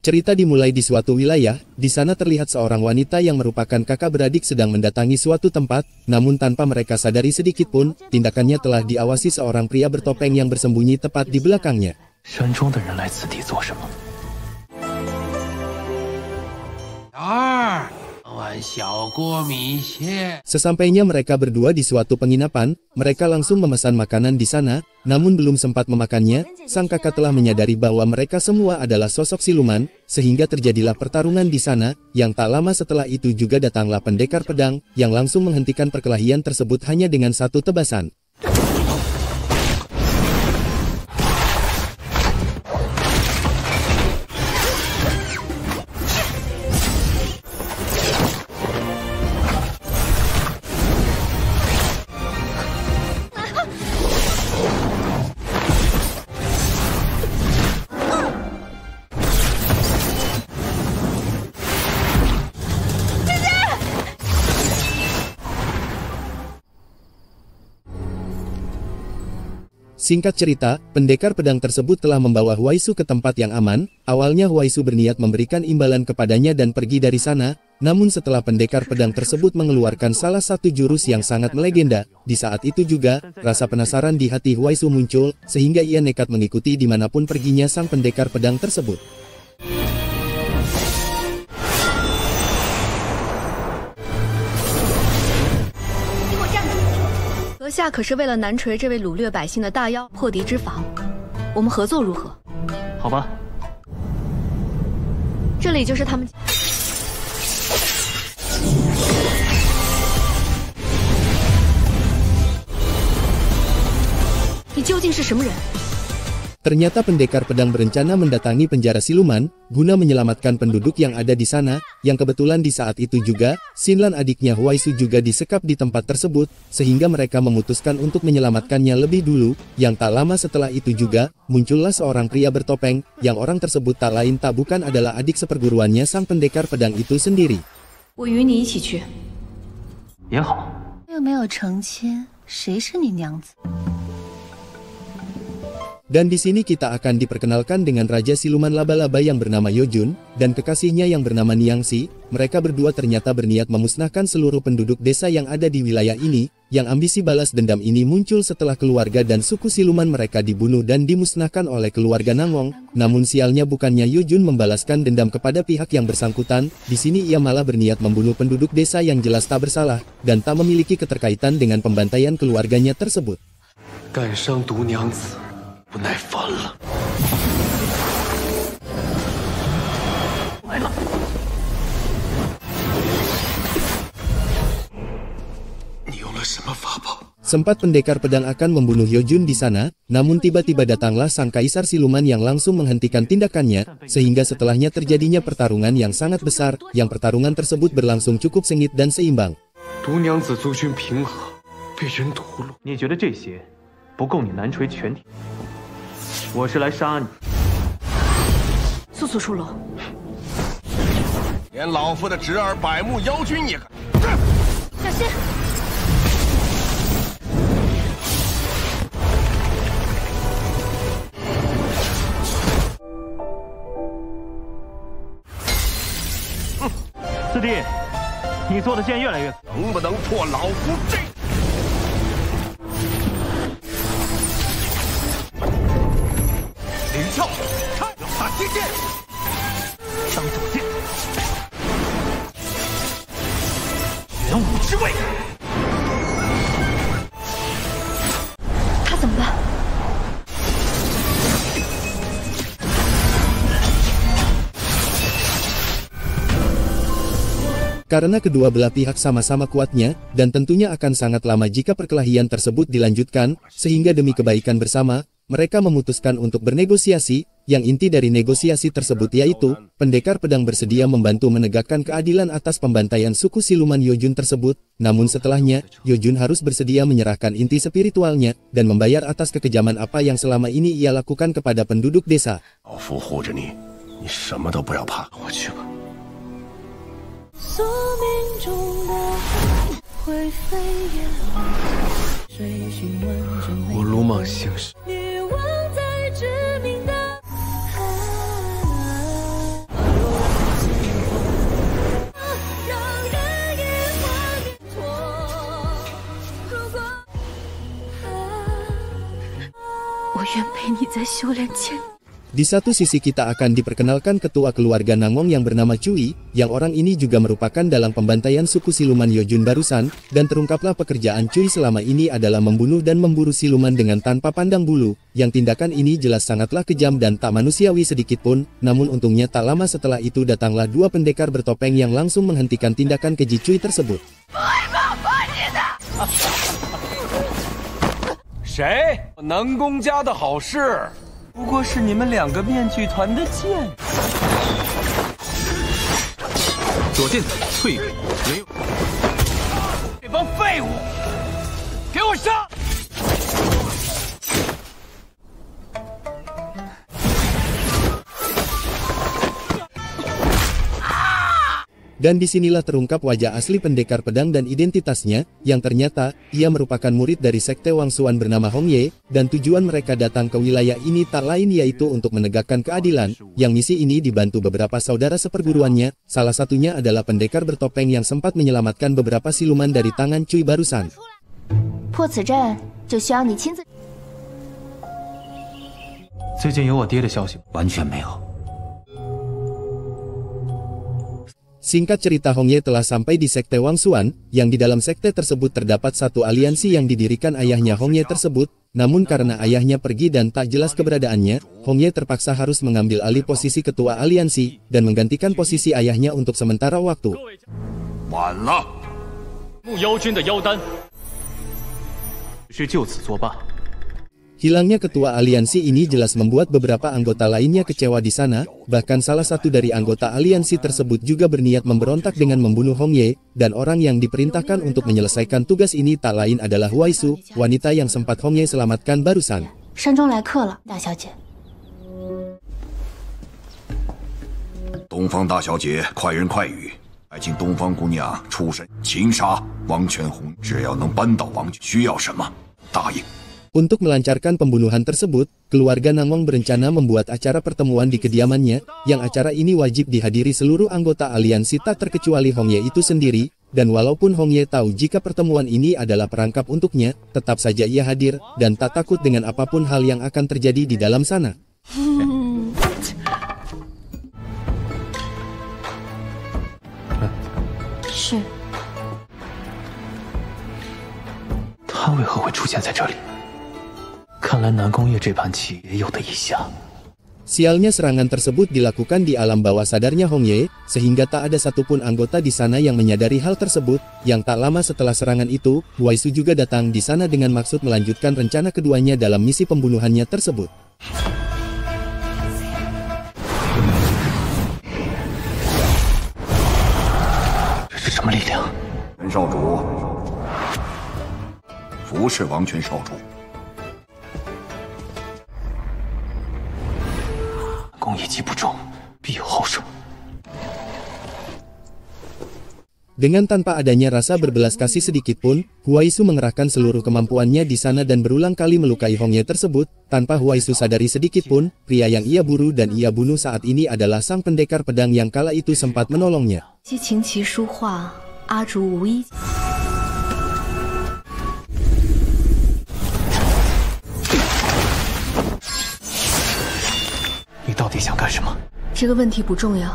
Cerita dimulai di suatu wilayah. Di sana terlihat seorang wanita yang merupakan kakak beradik sedang mendatangi suatu tempat, namun tanpa mereka sadari sedikit pun, tindakannya telah diawasi seorang pria bertopeng yang bersembunyi tepat di belakangnya. Sesampainya mereka berdua di suatu penginapan, mereka langsung memesan makanan di sana, namun belum sempat memakannya, sang kakak telah menyadari bahwa mereka semua adalah sosok siluman, sehingga terjadilah pertarungan di sana, yang tak lama setelah itu juga datanglah pendekar pedang, yang langsung menghentikan perkelahian tersebut hanya dengan satu tebasan. Singkat cerita, pendekar pedang tersebut telah membawa Huaisu ke tempat yang aman. Awalnya Huaisu berniat memberikan imbalan kepadanya dan pergi dari sana, namun setelah pendekar pedang tersebut mengeluarkan salah satu jurus yang sangat melegenda, di saat itu juga, rasa penasaran di hati Huaisu muncul, sehingga ia nekat mengikuti dimanapun perginya sang pendekar pedang tersebut. 阁下可是为了南陲这位掳掠百姓的大妖破敌之防，我们合作如何？好吧。这里就是他们。你究竟是什么人？ Ternyata pendekar pedang berencana mendatangi penjara siluman, guna menyelamatkan penduduk yang ada di sana, yang kebetulan di saat itu juga, Xinlan adiknya Huaisu juga disekap di tempat tersebut, sehingga mereka memutuskan untuk menyelamatkannya lebih dulu, yang tak lama setelah itu juga, muncullah seorang pria bertopeng, yang orang tersebut tak lain tak bukan adalah adik seperguruannya sang pendekar pedang itu sendiri. 我与你一起去。也好。又没有成亲，谁是你娘子？ Dan di sini kita akan diperkenalkan dengan Raja Siluman Laba-Laba yang bernama Yojun, dan kekasihnya yang bernama Niangxi. Mereka berdua ternyata berniat memusnahkan seluruh penduduk desa yang ada di wilayah ini, yang ambisi balas dendam ini muncul setelah keluarga dan suku siluman mereka dibunuh dan dimusnahkan oleh keluarga Nangong. Namun sialnya bukannya Yojun membalaskan dendam kepada pihak yang bersangkutan, di sini ia malah berniat membunuh penduduk desa yang jelas tak bersalah, dan tak memiliki keterkaitan dengan pembantaian keluarganya tersebut. 敢伤毒娘子 不耐烦了，来了。你用了什么法宝？ Sempat pendekar pedang akan membunuh Yojun di sana, namun tiba-tiba datanglah sang kaisar siluman yang langsung menghentikan tindakannya, sehingga setelahnya terjadinya pertarungan yang sangat besar, yang pertarungan tersebut berlangsung cukup sengit dan seimbang. 毒娘子族群平和，被人屠戮。你觉得这些不够你南陲全体？ 我是来杀你，速速出楼！连老夫的侄儿百目妖君也敢！小心！四弟，你做的剑越来越……能不能破老夫这？ 灵窍，看他接剑，当手剑，玄武之位。他怎么办？ Karena kedua belah pihak sama-sama kuatnya, dan tentunya akan sangat lama jika perkelahian tersebut dilanjutkan, sehingga demi kebaikan bersama, mereka memutuskan untuk bernegosiasi, yang inti dari negosiasi tersebut yaitu, pendekar pedang bersedia membantu menegakkan keadilan atas pembantaian suku siluman Yojun tersebut, namun setelahnya, Yojun harus bersedia menyerahkan inti spiritualnya, dan membayar atas kekejaman apa yang selama ini ia lakukan kepada penduduk desa. 老夫护着你，你什么都不要怕，我去吧。 宿命中的灰飞烟灭，追寻完整。我鲁莽行事。女王在致命的。愿陪你在修炼千。 Di satu sisi kita akan diperkenalkan ketua keluarga Nangong yang bernama Cui, yang orang ini juga merupakan dalang pembantaian suku siluman Yojun barusan, dan terungkaplah pekerjaan Cui selama ini adalah membunuh dan memburu siluman dengan tanpa pandang bulu, yang tindakan ini jelas sangatlah kejam dan tak manusiawi sedikitpun, namun untungnya tak lama setelah itu datanglah dua pendekar bertopeng yang langsung menghentikan tindakan keji Cui tersebut. 谁？南宫家的好事。 不过是你们2个面具团的贱。左近、翠羽，没有。这帮废物，给我上！ Dan disinilah terungkap wajah asli pendekar pedang dan identitasnya, yang ternyata, ia merupakan murid dari sekte Wangsuan bernama Hong Ye, dan tujuan mereka datang ke wilayah ini tak lain yaitu untuk menegakkan keadilan, yang misi ini dibantu beberapa saudara seperguruannya, salah satunya adalah pendekar bertopeng yang sempat menyelamatkan beberapa siluman dari tangan Cui barusan. 破此阵就需要你亲自。最近有我爹的消息吗？完全没有。 Singkat cerita, Hong Ye telah sampai di sekte Wangsuan, yang di dalam sekte tersebut terdapat satu aliansi yang didirikan ayahnya Hong Ye tersebut, namun karena ayahnya pergi dan tak jelas keberadaannya, Hong Ye terpaksa harus mengambil alih posisi ketua aliansi, dan menggantikan posisi ayahnya untuk sementara waktu. 晚了，木妖君的妖丹，是就此作罢。 Hilangnya ketua aliansi ini jelas membuat beberapa anggota lainnya kecewa di sana, bahkan salah satu dari anggota aliansi tersebut juga berniat memberontak dengan membunuh Hong Ye, dan orang yang diperintahkan untuk menyelesaikan tugas ini tak lain adalah Huai Su, wanita yang sempat Hong Ye selamatkan barusan. 山中来客了，大小姐。东方大小姐快人快语，还请东方姑娘出身擒杀王全红，只要能扳倒王权，需要什么答应。 Untuk melancarkan pembunuhan tersebut, keluarga Nangong berencana membuat acara pertemuan di kediamannya, yang acara ini wajib dihadiri seluruh anggota aliansi tak terkecuali Hong Ye itu sendiri, dan walaupun Hong Ye tahu jika pertemuan ini adalah perangkap untuknya, tetap saja ia hadir, dan tak takut dengan apapun hal yang akan terjadi di dalam sana. 是。他为何会出现在这里？ 看来南宫夜这盘棋也有的一下。 Sialnya serangan tersebut dilakukan di alam bawah sadarnya Hong Ye, sehingga tak ada satupun anggota di sana yang menyadari hal tersebut. Yang tak lama setelah serangan itu, Huai Su juga datang di sana dengan maksud melanjutkan rencana keduanya dalam misi pembunuhannya tersebut. 这是什么力量？袁少主，服侍王权少主。 攻一击不中，必有后手。 Dengan tanpa adanya rasa berbelas kasih sedikit pun, Huai Su mengerahkan seluruh kemampuannya di sana dan berulang kali melukai Hong Ye tersebut, tanpa Huai Su sadari sedikit pun, pria yang ia buru dan ia bunuh saat ini adalah sang pendekar pedang yang kala itu sempat menolongnya. 激琴棋书画，阿竹无一。 你到底想干什么？这个问题不重要。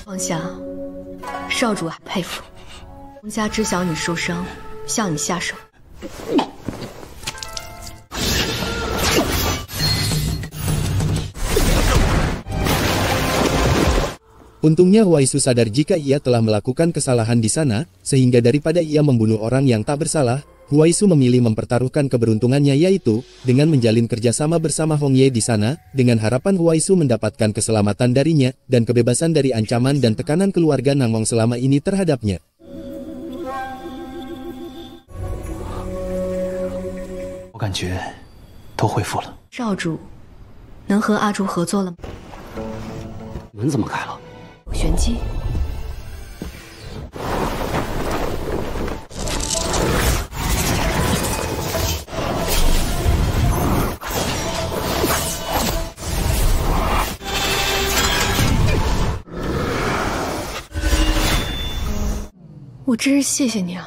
放下，少主还佩服。洪家知晓你受伤，向你下手。 Untungnya Huai Su sadar jika ia telah melakukan kesalahan di sana, sehingga daripada ia membunuh orang yang tak bersalah, Huai Su memilih mempertaruhkan keberuntungannya yaitu, dengan menjalin kerjasama bersama Hong Ye di sana, dengan harapan Huai Su mendapatkan keselamatan darinya, dan kebebasan dari ancaman dan tekanan keluarga Nangong selama ini terhadapnya. 我感觉都恢复了。少主，能和阿竹合作了吗？门怎么开了？ 玄机。我真是谢谢你啊。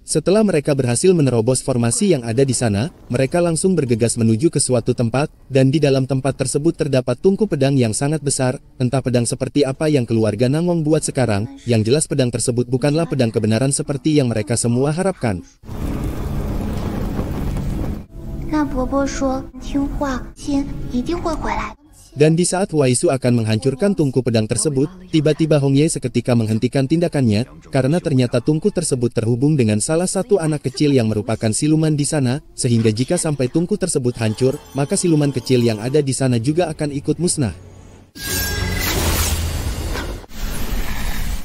Setelah mereka berhasil menerobos formasi yang ada di sana, mereka langsung bergegas menuju ke suatu tempat, dan di dalam tempat tersebut terdapat tungku pedang yang sangat besar, entah pedang seperti apa yang keluarga Nangong buat sekarang, yang jelas pedang tersebut bukanlah pedang kebenaran seperti yang mereka semua harapkan. 那伯伯说听话，亲一定会回来。 Dan di saat Waisu akan menghancurkan tungku pedang tersebut, tiba-tiba Hong Ye seketika menghentikan tindakannya, karena ternyata tungku tersebut terhubung dengan salah satu anak kecil yang merupakan siluman di sana, sehingga jika sampai tungku tersebut hancur, maka siluman kecil yang ada di sana juga akan ikut musnah.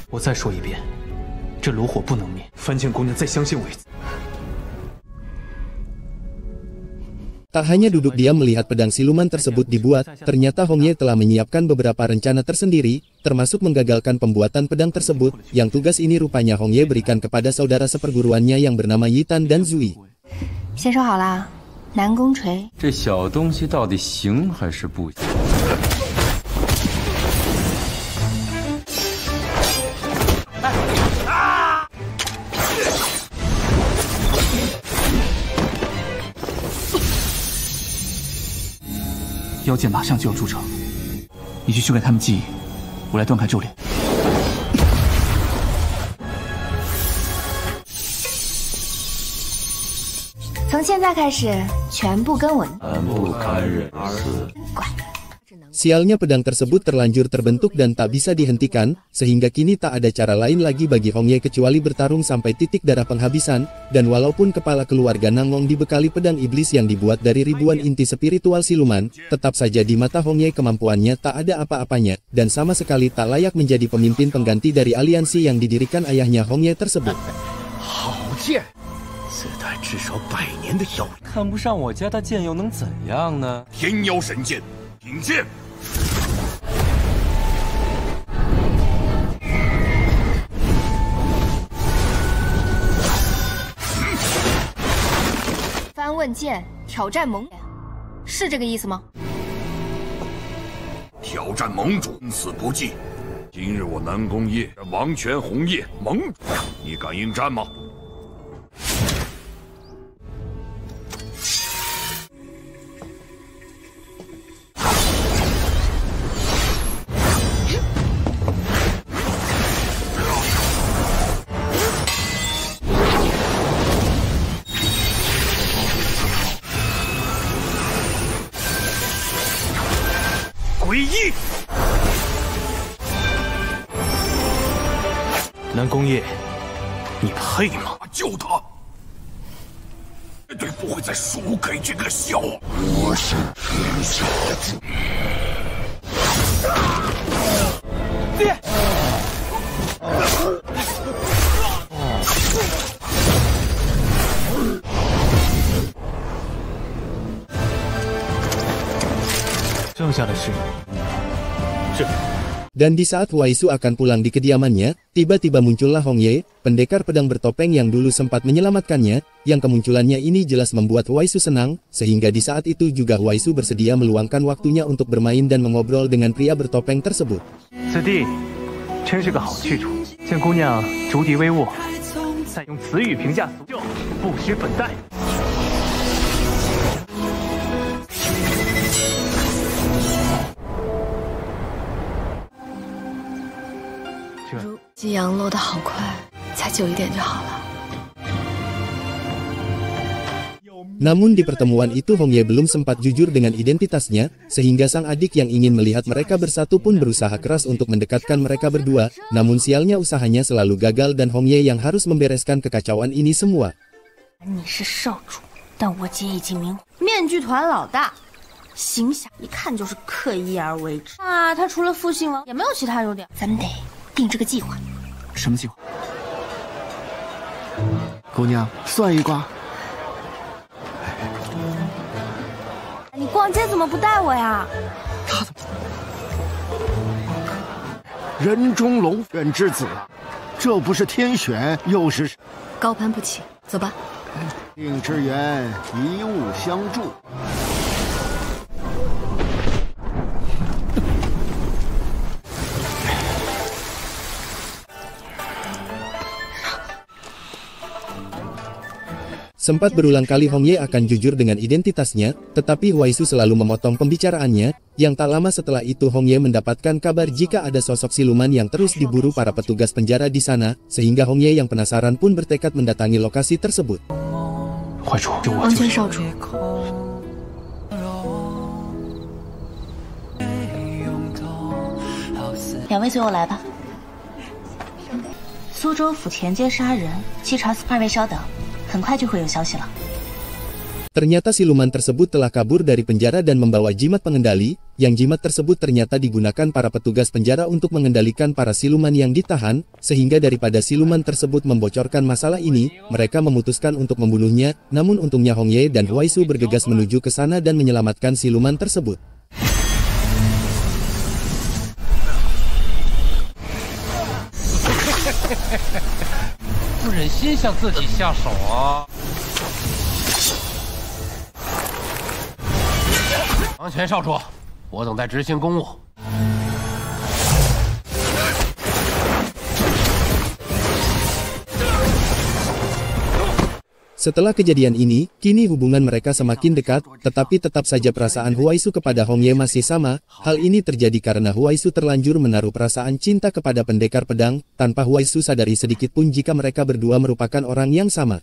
我再说一遍，这炉火不能灭，番茜姑娘再相信我一次。 Tak hanya duduk diam melihat pedang siluman tersebut dibuat, ternyata Hong Ye telah menyiapkan beberapa rencana tersendiri, termasuk menggagalkan pembuatan pedang tersebut, yang tugas ini rupanya Hong Ye berikan kepada saudara seperguruannya yang bernama Yitan dan Zui. 先说好了，南宫锤。这小东西到底行还是不行？ 妖界马上就要筑城，你去修改他们记忆，我来断开咒链。从现在开始，全部跟我。不堪忍死。 Sialnya pedang tersebut terlanjur terbentuk dan tak bisa dihentikan, sehingga kini tak ada cara lain lagi bagi Hong Ye kecuali bertarung sampai titik darah penghabisan, dan walaupun kepala keluarga Nangong dibekali pedang iblis yang dibuat dari ribuan inti spiritual siluman, tetap saja di mata Hong Ye kemampuannya tak ada apa-apanya, dan sama sekali tak layak menjadi pemimpin pengganti dari aliansi yang didirikan ayahnya Hong Ye tersebut. 好剑，自带至少100年的妖力，看不上我家的剑又能怎样呢？天妖神剑，引剑！ 翻问剑，挑战盟，是这个意思吗？挑战盟主，生死不计。今日我南宫夜、王权红叶盟主，你敢应战吗？ 诡异！南宫夜，你配吗？救他！绝对不会再输给这个小。我是天下主。爹！剩下的是这。 Dan di saat Waisu akan pulang di kediamannya, tiba-tiba muncullah Hong Ye, pendekar pedang bertopeng yang dulu sempat menyelamatkannya, yang kemunculannya ini jelas membuat Waisu senang, sehingga di saat itu juga Waisu bersedia meluangkan waktunya untuk bermain dan mengobrol dengan pria bertopeng tersebut. 此地真是个好去处，见姑娘竹笛微握，再用词语评价俗就不识粉黛。 夕阳落得好快，再久一点就好了。 Namun di pertemuan itu Hong Ye belum sempat jujur dengan identitasnya, sehingga sang adik yang ingin melihat mereka bersatu pun berusaha keras untuk mendekatkan mereka berdua, namun sialnya usahanya selalu gagal dan Hong Ye yang harus membereskan kekacauan ini semua. 你是少主，但我姐已经明面具团老大，形象一看就是刻意而为之啊！他除了复姓王，也没有其他优点。咱们得定这个计划。什么计划？姑娘，算一卦。你逛街怎么不带我呀？他怎么？人中龙选之子，这不是天选又是？高攀不起，走吧。定之缘，一物相助。Sempat berulang kali Hong Ye akan jujur dengan identitasnya, tetapi Huaisu selalu memotong pembicaraannya. Yang tak lama setelah itu Hong Ye mendapatkan kabar jika ada sosok siluman yang terus diburu para petugas penjara di sana, sehingga Hong Ye yang penasaran pun bertekad mendatangi lokasi tersebut. 王权少主，两位随我来吧。苏州府田街杀人，稽查2位稍等，很快就会有消息了。 Ternyata siluman tersebut telah kabur dari penjara dan membawa jimat pengendali, yang jimat tersebut ternyata digunakan para petugas penjara untuk mengendalikan para siluman yang ditahan, sehingga daripada siluman tersebut membocorkan masalah ini, mereka memutuskan untuk membunuhnya, namun untungnya Hong Ye dan Huaisu bergegas menuju ke sana dan menyelamatkan siluman tersebut. "王权少主，我等在执行公务。" Setelah kejadian ini, kini hubungan mereka semakin dekat, tetapi tetap saja perasaan Huaisu kepada Hong Ye masih sama. Hal ini terjadi karena Huaisu terlanjur menaruh perasaan cinta kepada pendekar pedang, tanpa Huaisu sadari sedikit pun jika mereka berdua merupakan orang yang sama.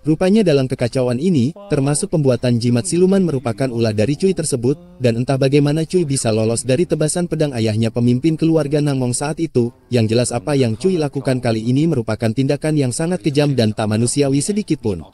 Rupanya dalam kekacauan ini, termasuk pembuatan jimat siluman merupakan ulah dari Cui tersebut, dan entah bagaimana Cui bisa lolos dari tebasan pedang ayahnya pemimpin keluarga Nangmong saat itu. Yang jelas apa yang Cui lakukan kali ini merupakan tindakan yang sangat kejam dan tak manusiawi sedikit pun.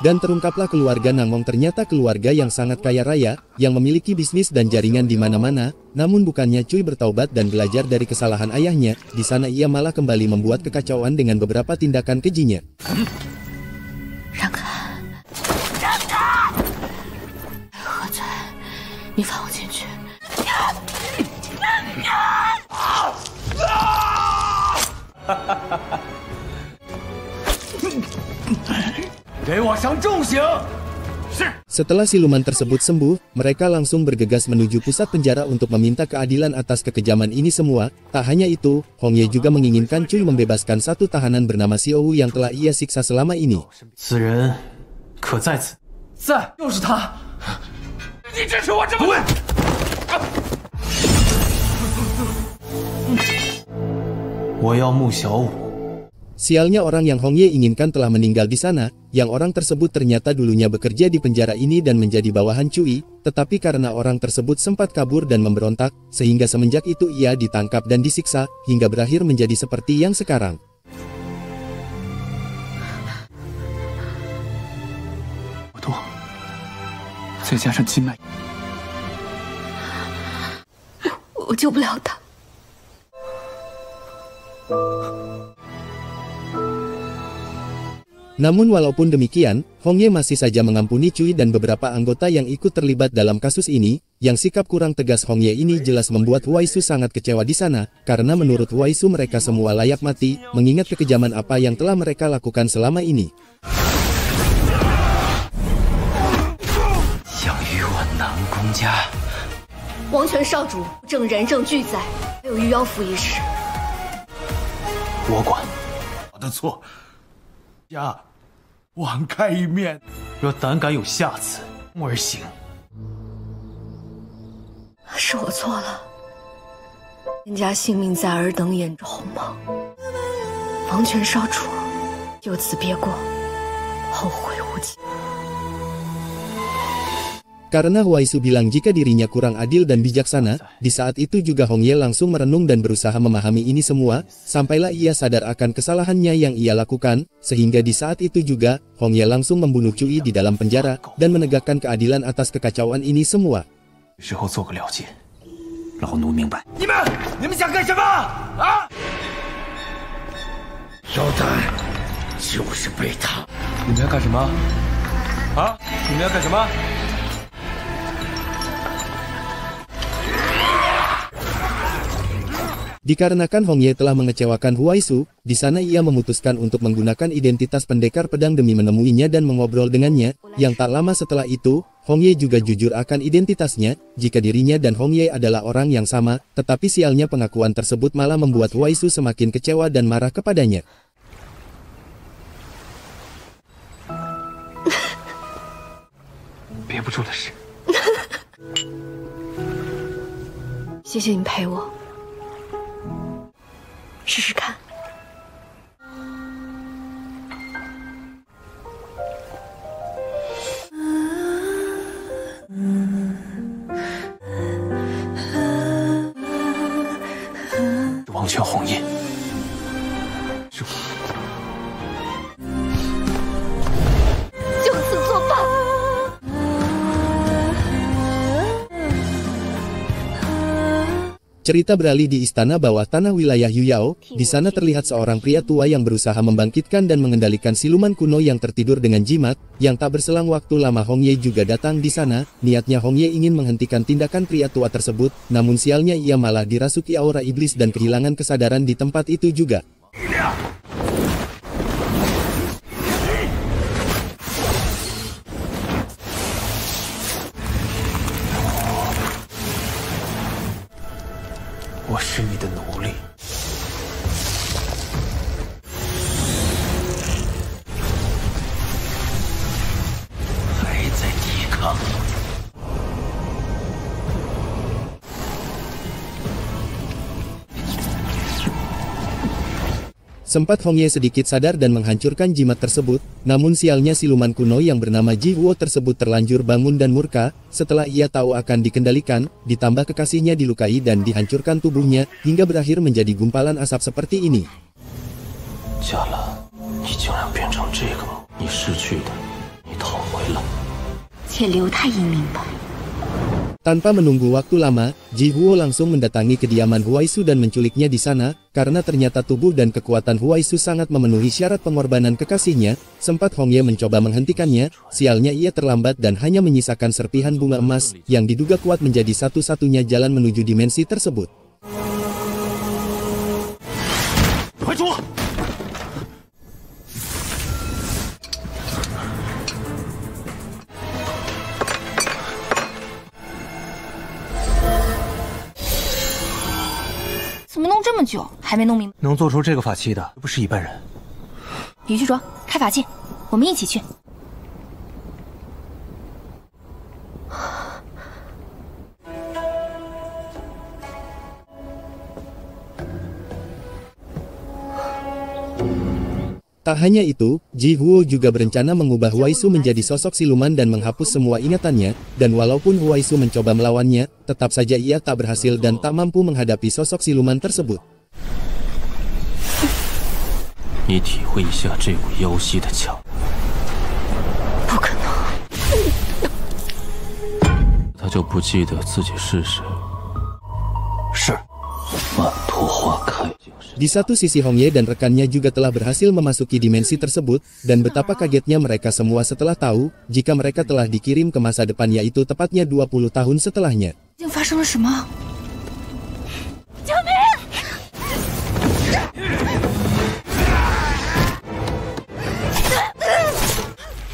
Dan terungkaplah keluarga Nangmong ternyata keluarga yang sangat kaya raya, yang memiliki bisnis dan jaringan di mana-mana. Namun bukannya Cui bertaubat dan belajar dari kesalahan ayahnya, di sana ia malah kembali membuat kekacauan dengan beberapa tindakan kejinya. Setelah siluman tersebut sembuh, mereka langsung bergegas menuju pusat penjara untuk meminta keadilan atas kekejaman ini semua. Tak hanya itu, Hong Ye juga menginginkan Cui membebaskan satu tahanan bernama Xiaowu yang telah ia siksa selama ini. Sialnya orang yang Hong Ye inginkan telah meninggal di sana, yang orang tersebut ternyata dulunya bekerja di penjara ini dan menjadi bawahan Cui, tetapi karena orang tersebut sempat kabur dan memberontak, sehingga semenjak itu ia ditangkap dan disiksa, hingga berakhir menjadi seperti yang sekarang. Namun walaupun demikian, Hong Ye masih saja mengampuni Cui dan beberapa anggota yang ikut terlibat dalam kasus ini. Yang sikap kurang tegas Hong Ye ini jelas membuat Huaisu sangat kecewa di sana, karena menurut Huaisu mereka semua layak mati, mengingat kekejaman apa yang telah mereka lakukan selama ini. Ya, 网开一面，若胆敢有下次，而行。是我错了，人家性命在尔等眼中，鸿蒙，王权少主就此别过，后悔无及。 Karena Huaisu bilang jika dirinya kurang adil dan bijaksana, di saat itu juga Hong Ye langsung merenung dan berusaha memahami ini semua, sampailah ia sadar akan kesalahannya yang ia lakukan, sehingga di saat itu juga, Hong Ye langsung membunuh Cui di dalam penjara, dan menegakkan keadilan atas kekacauan ini semua. Dikarenakan Hong Ye telah mengecewakan Huaisu, di sana ia memutuskan untuk menggunakan identitas pendekar pedang demi menemuinya dan mengobrol dengannya. Yang tak lama setelah itu, Hong Ye juga jujur akan identitasnya, jika dirinya dan Hong Ye adalah orang yang sama, tetapi sialnya pengakuan tersebut malah membuat Huaisu semakin kecewa dan marah kepadanya. 憋不住的事。谢谢你陪我，试试看。王权红叶，是我。 就此作罢。Cerita beralih di istana bawah tanah wilayah Yuyao. Di sana terlihat seorang pria tua yang berusaha membangkitkan dan mengendalikan siluman kuno yang tertidur dengan jimat. Yang tak berselang waktu lama Hong Ye juga datang di sana. Niatnya Hong Ye ingin menghentikan tindakan pria tua tersebut, namun sialnya ia malah dirasuki aura iblis dan kehilangan kesadaran di tempat itu juga. 我是你的奴隶。还在抵抗？ Sempat Hong Ye sedikit sadar dan menghancurkan jimat tersebut, namun sialnya siluman kuno yang bernama Ji Huo tersebut terlanjur bangun dan murka. Setelah ia tahu akan dikendalikan, ditambah kekasihnya dilukai dan dihancurkan tubuhnya, hingga berakhir menjadi gumpalan asap seperti ini. 假了，你竟然变成这个梦，你失去的，你讨回了。且留他一明白。 Tanpa menunggu waktu lama, Ji Huo langsung mendatangi kediaman Huaisu dan menculiknya di sana, karena ternyata tubuh dan kekuatan Huaisu sangat memenuhi syarat pengorbanan kekasihnya. Sempat Hong Ye mencoba menghentikannya, sialnya ia terlambat dan hanya menyisakan serpihan bunga emas, yang diduga kuat menjadi satu-satunya jalan menuju dimensi tersebut. 怀主！ 怎么弄这么久还没弄明白？能做出这个法器的不是一般人。李居卓，开法器，我们一起去。Tak hanya itu, Ji Huo juga berencana mengubah Huaisu menjadi sosok siluman dan menghapus semua ingatannya, dan walaupun Huaisu mencoba melawannya, tetap saja ia tak berhasil dan tak mampu menghadapi sosok siluman tersebut. 你体会一下这股妖息的强。不可能。他就不记得自己是谁。是。满托花开。 Di satu sisi Hong Ye dan rekannya juga telah berhasil memasuki dimensi tersebut, dan betapa kagetnya mereka semua setelah tahu, jika mereka telah dikirim ke masa depan yaitu tepatnya 20 tahun setelahnya. 究竟发生了什么？救命！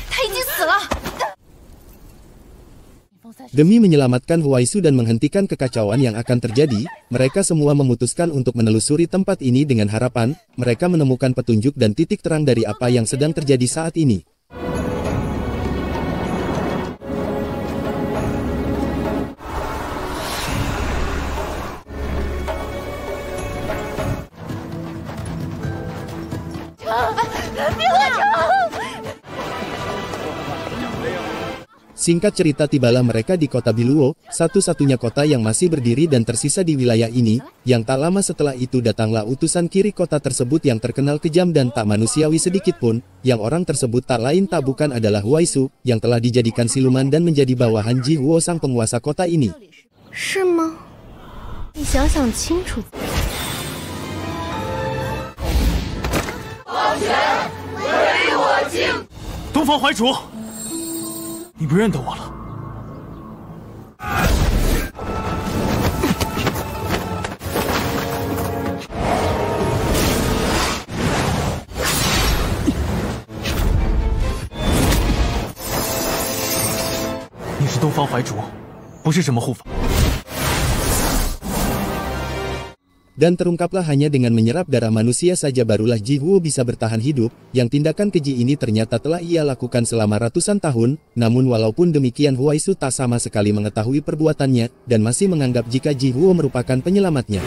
他已经死了。 Demi menyelamatkan Huaisu dan menghentikan kekacauan yang akan terjadi, mereka semua memutuskan untuk menelusuri tempat ini dengan harapan mereka menemukan petunjuk dan titik terang dari apa yang sedang terjadi saat ini. Singkat cerita, tibalah mereka di kota Biluo, satu-satunya kota yang masih berdiri dan tersisa di wilayah ini. Yang tak lama setelah itu datanglah utusan kiri kota tersebut yang terkenal kejam dan tak manusiawi sedikit pun. Yang orang tersebut tak lain tak bukan adalah Huaisu, yang telah dijadikan siluman dan menjadi bawahan Ji Huo sang penguasa kota ini. 是吗？你想想清楚。王权唯我敬。东方怀主。 你不认得我了。方怀竹，不是什么护法。 Dan terungkaplah hanya dengan menyerap darah manusia saja barulah Jiwoo bisa bertahan hidup, yang tindakan keji ini ternyata telah ia lakukan selama ratusan tahun, namun walaupun demikian Huaisu tak sama sekali mengetahui perbuatannya, dan masih menganggap jika Jiwoo merupakan penyelamatnya.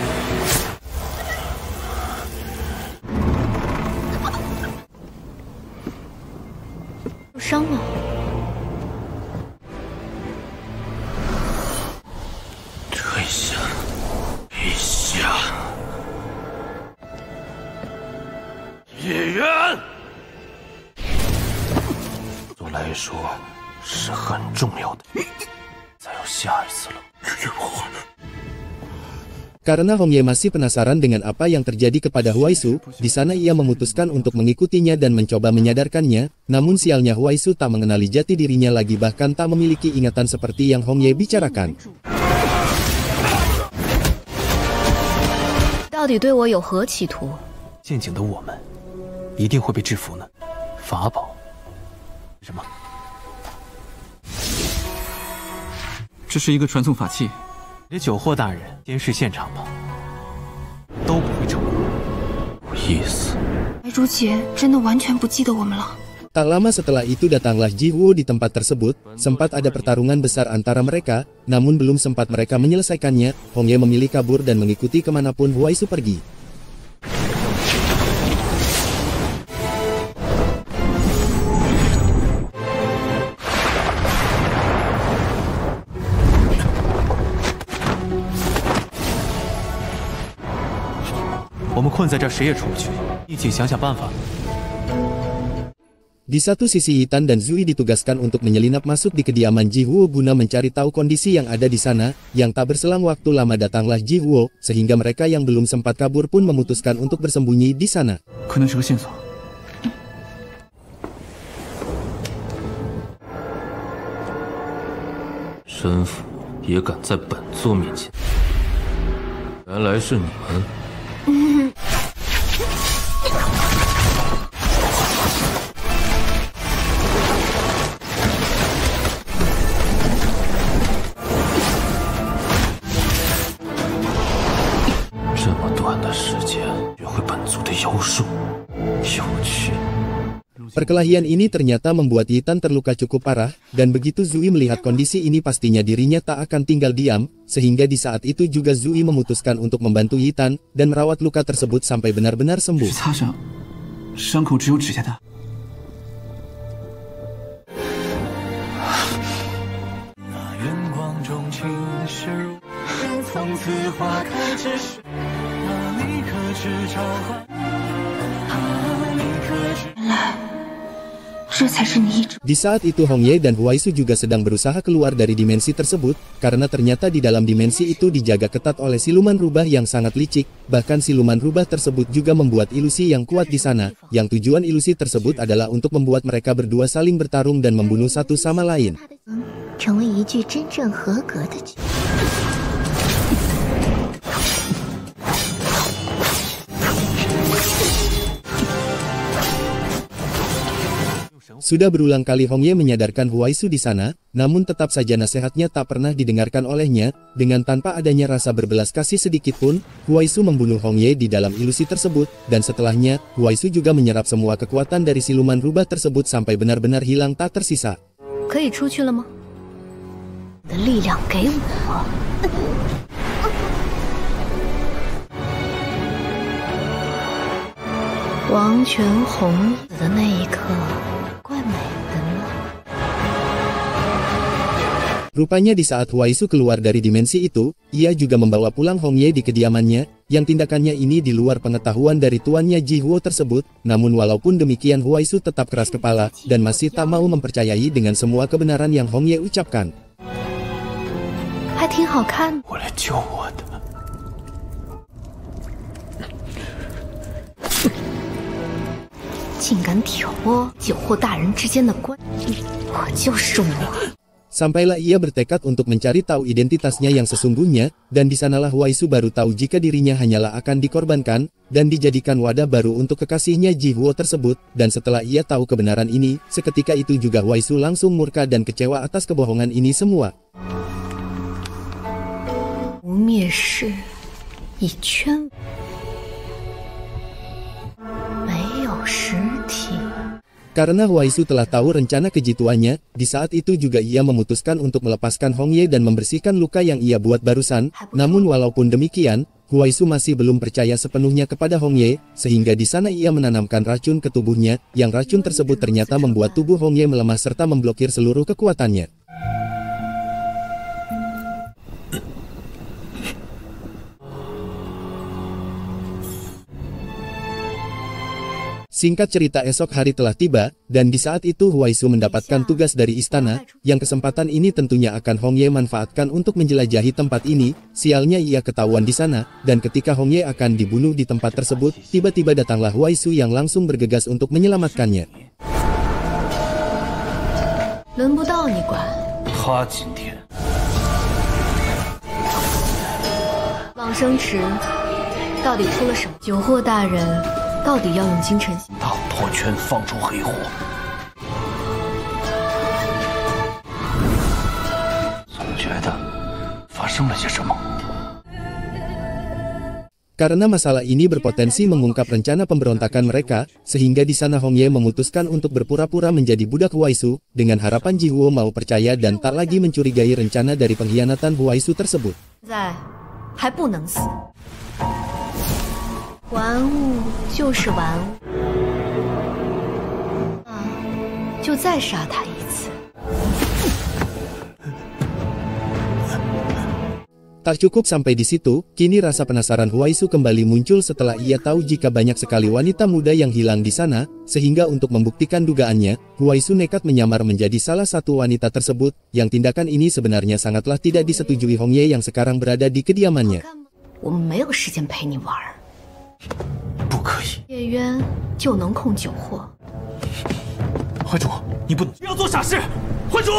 Karena Hongye masih penasaran dengan apa yang terjadi kepada Huaisu, di sana ia memutuskan untuk mengikutinya dan mencoba menyadarkannya, namun sialnya Huaisu tak mengenali jati dirinya lagi bahkan tak memiliki ingatan seperti yang Hongye bicarakan. 到底对我有何企图？陷阱的我们一定会被制服呢。法宝？什么？这是一个传送法器。 你的酒货大人监视现场吧，都不会成功。有意思。白竹姐真的完全不记得我们了。 Tak lama setelah itu datanglah Jiwoo di tempat tersebut, sempat ada pertarungan besar antara mereka, namun belum sempat mereka menyelesaikannya, Hongye memilih kabur dan mengikuti kemanapun Huaisu pergi. Di satu sisi Yitan dan Zui ditugaskan untuk menyelinap masuk di kediaman Jiwoo guna mencari tahu kondisi yang ada di sana, yang tak berselang waktu lama datanglah Jiwoo, sehingga mereka yang belum sempat kabur pun memutuskan untuk bersembunyi di sana. 可能是个线索。神府也敢在本座面前，原来是你们。 这么短的时间学会本族的妖术，有趣。 Perkelahian ini ternyata membuat Yitan terluka cukup parah, dan begitu Zui melihat kondisi ini pastinya dirinya tak akan tinggal diam, sehingga di saat itu juga Zui memutuskan untuk membantu Yitan, dan merawat luka tersebut sampai benar-benar sembuh. Di saat itu Hongye dan Huaisu juga sedang berusaha keluar dari dimensi tersebut, karena ternyata di dalam dimensi itu dijaga ketat oleh siluman rubah yang sangat licik, bahkan siluman rubah tersebut juga membuat ilusi yang kuat di sana, yang tujuan ilusi tersebut adalah untuk membuat mereka berdua saling bertarung dan membunuh satu sama lain. Sudah berulang kali Hongye menyadarkan Huaisu di sana, namun tetap saja nasihatnya tak pernah didengarkan olehnya. Dengan tanpa adanya rasa berbelas kasih sedikit pun, Huaisu membunuh Hongye di dalam ilusi tersebut, dan setelahnya, Huaisu juga menyerap semua kekuatan dari siluman rubah tersebut sampai benar-benar hilang tak tersisa. 可以出去了吗？的力量给我。王权红死的那一刻。 Rupanya di saat Huaisu keluar dari dimensi itu, ia juga membawa pulang Hongye di kediamannya, yang tindakannya ini di luar pengetahuan dari tuannya Jiwoo tersebut, namun walaupun demikian Huaisu tetap keras kepala, dan masih tak mau mempercayai dengan semua kebenaran yang Hongye ucapkan. 还挺好看。我来救我的。 竟敢挑拨酒后大人之间的关系，我就是我。Sampailah ia bertekad untuk mencari tahu identitasnya yang sesungguhnya, dan di sanalah Huaisu baru tahu jika dirinya hanyalah akan dikorbankan, dan dijadikan wadah baru untuk kekasihnya Ji Huo tersebut, dan setelah ia tahu kebenaran ini, seketika itu juga Huaisu langsung murka dan kecewa atas kebohongan ini semua. Karena Huaisu telah tahu rencana keji tuannya, di saat itu juga ia memutuskan untuk melepaskan Hongye dan membersihkan luka yang ia buat barusan. Namun walaupun demikian, Huaisu masih belum percaya sepenuhnya kepada Hongye, sehingga di sana ia menanamkan racun ke tubuhnya, yang racun tersebut ternyata membuat tubuh Hongye melemah serta memblokir seluruh kekuatannya. Singkat cerita, esok hari telah tiba, dan di saat itu Huaisu mendapatkan tugas dari istana, yang kesempatan ini tentunya akan Hongye manfaatkan untuk menjelajahi tempat ini. Sialnya ia ketahuan di sana, dan ketika Hongye akan dibunuh di tempat tersebut, tiba-tiba datanglah Huaisu yang langsung bergegas untuk menyelamatkannya.大破圈放出黑火，总觉得发生了些什么。 Karena masalah ini berpotensi mengungkap rencana pemberontakan mereka, sehingga di sana Hongye memutuskan untuk berpura-pura menjadi budak Huaisu, dengan harapan Ji Huo mau percaya dan tak lagi mencurigai rencana dari pengkhianatan Huaisu tersebut. 玩物就是玩物，就再杀他一次。 Tak cukup sampai di situ, kini rasa penasaran Huaisu kembali muncul setelah ia tahu jika banyak sekali wanita muda yang hilang di sana, sehingga untuk membuktikan dugaannya, Huaisu nekat menyamar menjadi salah satu wanita tersebut, yang tindakan ini sebenarnya sangatlah tidak disetujui Hongye yang sekarang berada di kediamannya. 不可以，叶渊就能控酒货。怀主，你不要做傻事，怀主。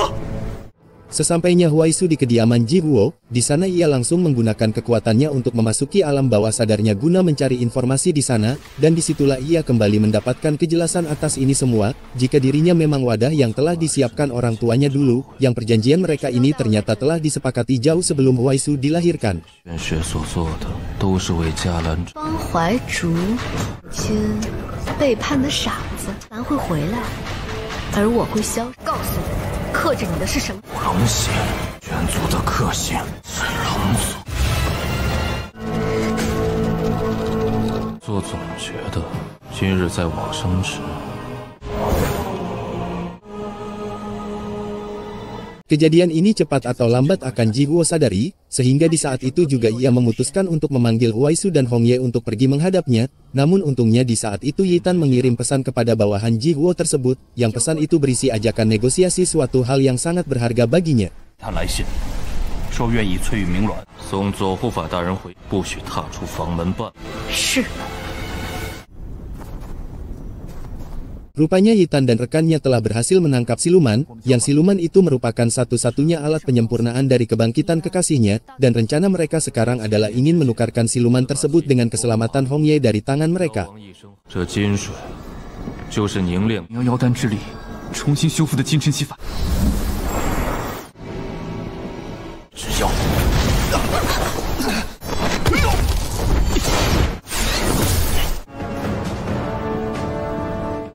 Sesampainya Huaisu di kediaman Ji Huo, di sana ia langsung menggunakan kekuatannya untuk memasuki alam bawah sadarnya guna mencari informasi di sana, dan disitulah ia kembali mendapatkan kejelasan atas ini semua, jika dirinya memang wadah yang telah disiapkan orang tuanya dulu, yang perjanjian mereka ini ternyata telah disepakati jauh sebelum Huaisu dilahirkan. 帮怀竹亲背叛的傻子，咱会回来，而我会消。告诉你，克制你的是什么？冷血，卷族的克星是冷族。做总觉得今日在往生时。 Kejadian ini cepat atau lambat akan Ji Huo sadari, sehingga di saat itu juga ia memutuskan untuk memanggil Huaisu dan Hongye untuk pergi menghadapnya. Namun untungnya di saat itu Yitan mengirim pesan kepada bawahan Ji Huo tersebut, yang pesan itu berisi ajakan negosiasi suatu hal yang sangat berharga baginya. 他来信，说愿意翠玉鸣鸾送左护法大人回，不许踏出房门半。是。 Rupanya Yitan dan rekannya telah berhasil menangkap siluman, yang siluman itu merupakan satu-satunya alat penyempurnaan dari kebangkitan kekasihnya, dan rencana mereka sekarang adalah ingin menukarkan siluman tersebut dengan keselamatan Hongye dari tangan mereka. 这金水就是凝练摇摇丹之力重新修复的金尘息法。只要。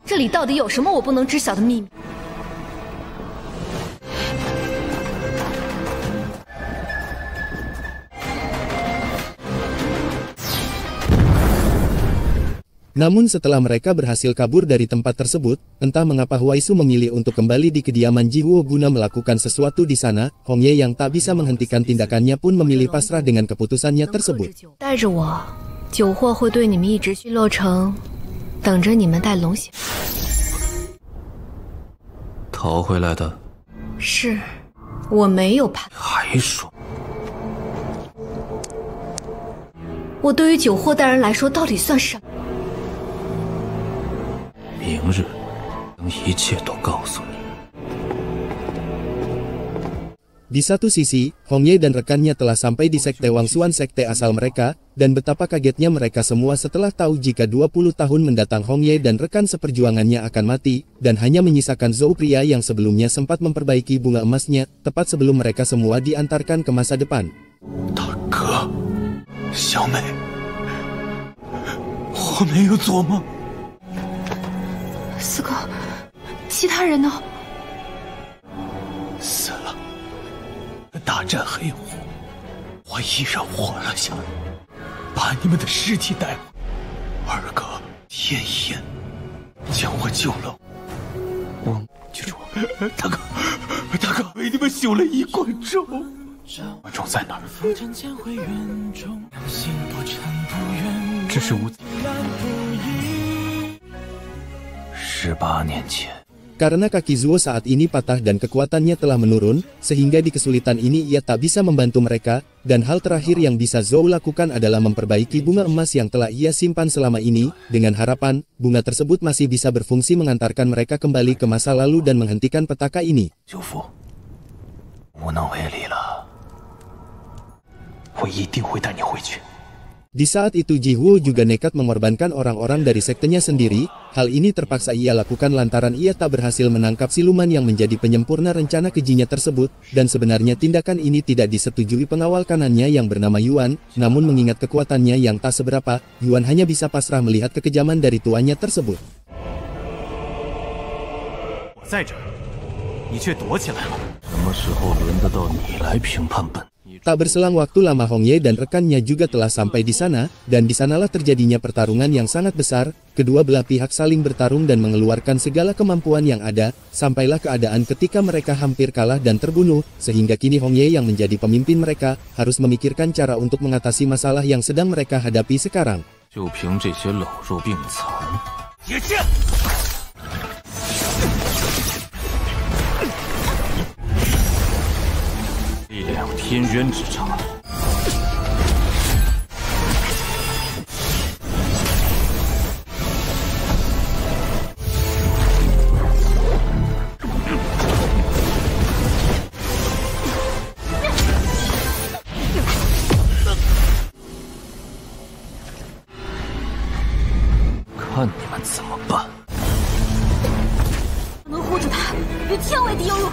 这里到底有什么我不能知晓的秘密？ Namun setelah mereka berhasil kabur dari tempat tersebut, entah mengapa Huaisu memilih untuk kembali di kediaman Ji Huo guna melakukan sesuatu di sana. Hongye yang tak bisa menghentikan tindakannya pun memilih pasrah dengan keputusannya tersebut. 带着我，酒货会对你们一直去洛城，等着你们带龙血。逃回来的？是，我没有怕。还说。 我对于酒货大人来说，到底算什么？ 明日，等一切都告诉你。Di satu sisi, Hong Ye dan rekannya telah sampai di sekte Wangsuan, sekte asal mereka, dan betapa kagetnya mereka semua setelah tahu jika 20 tahun mendatang Hong Ye dan rekan seperjuangannya akan mati, dan hanya menyisakan Zhou pria yang sebelumnya sempat memperbaiki bunga emasnya, tepat sebelum mereka semua diantarkan ke masa depan. 大哥，小美，我没有做梦。四哥，其他人呢？死了。 大战黑虎，我依然活了下来，把你们的尸体带回。二哥天眼将我救了，我记住，大哥，为你们修了一罐粥。罐粥在哪儿？这是无。18年前。 Karena kaki Zuo saat ini patah dan kekuatannya telah menurun, sehingga di kesulitan ini ia tak bisa membantu mereka, dan hal terakhir yang bisa Zhou lakukan adalah memperbaiki bunga emas yang telah ia simpan selama ini, dengan harapan, bunga tersebut masih bisa berfungsi mengantarkan mereka kembali ke masa lalu dan menghentikan petaka ini. 舅父，无能为力了，我一定会带你回去。 Di saat itu Ji Huo juga nekat mengorbankan orang-orang dari sektenya sendiri. Hal ini terpaksa ia lakukan lantaran ia tak berhasil menangkap siluman yang menjadi penyempurna rencana kejinya tersebut, dan sebenarnya tindakan ini tidak disetujui pengawal kanannya yang bernama Yuan, namun mengingat kekuatannya yang tak seberapa, Yuan hanya bisa pasrah melihat kekejaman dari tuannya tersebut. 我在这儿，你却躲起来了。什么时候轮得到你来评判本？ Tak berselang waktu lama Hong Ye dan rekannya juga telah sampai di sana, dan di sanalah terjadinya pertarungan yang sangat besar. Kedua belah pihak saling bertarung dan mengeluarkan segala kemampuan yang ada, sampailah keadaan ketika mereka hampir kalah dan terbunuh, sehingga kini Hong Ye yang menjadi pemimpin mereka, harus memikirkan cara untuk mengatasi masalah yang sedang mereka hadapi sekarang. 就凭这些老弱病残，解释。 力量天渊之差。看你们怎么办！能护住他，与天为敌犹如。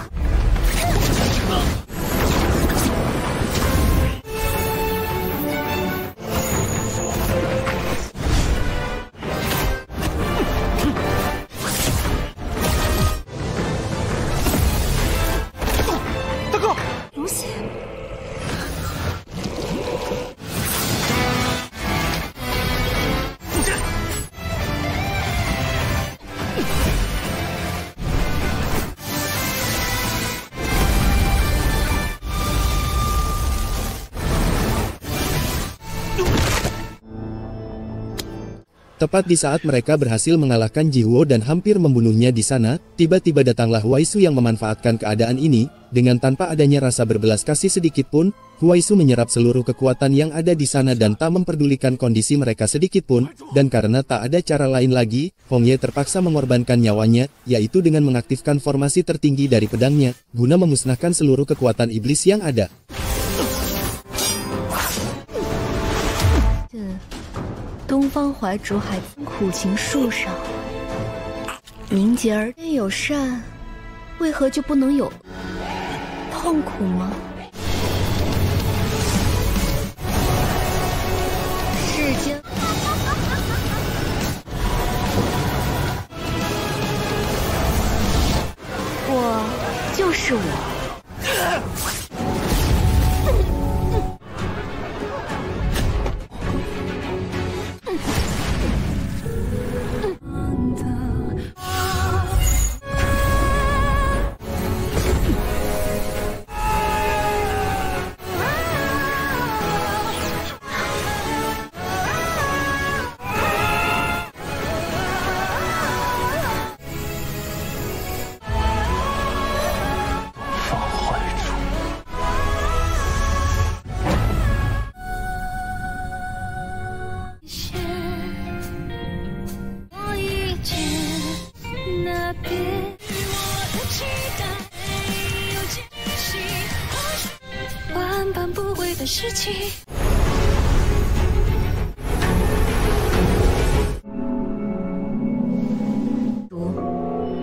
Tepat di saat mereka berhasil mengalahkan Ji Huo dan hampir membunuhnya di sana, tiba-tiba datanglah Huai Su yang memanfaatkan keadaan ini. Dengan tanpa adanya rasa berbelas kasih sedikit pun, Huai Su menyerap seluruh kekuatan yang ada di sana dan tak memperdulikan kondisi mereka sedikit pun. Dan karena tak ada cara lain lagi, Hong Ye terpaksa mengorbankan nyawanya, yaitu dengan mengaktifkan formasi tertinggi dari pedangnya, guna memusnahkan seluruh kekuatan iblis yang ada. 东方怀竹海苦情树上，凝结而有善，为何就不能有痛苦吗？世间，我就是我。 方事情。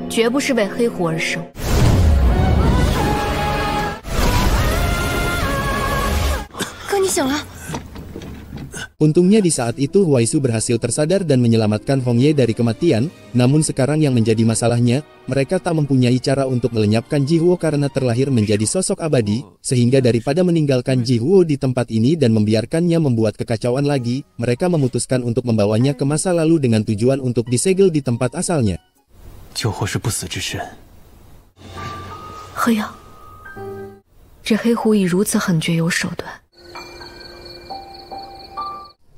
绝不是为黑狐而生。哥，你醒了。 Untungnya di saat itu Huaisu berhasil tersadar dan menyelamatkan Hong Ye dari kematian, namun sekarang yang menjadi masalahnya, mereka tak mempunyai cara untuk melenyapkan Ji Huo karena terlahir menjadi sosok abadi, sehingga daripada meninggalkan Ji Huo di tempat ini dan membiarkannya membuat kekacauan lagi, mereka memutuskan untuk membawanya ke masa lalu dengan tujuan untuk disegel di tempat asalnya. 救活是不死之身。黑曜，这黑狐已如此狠绝有手段。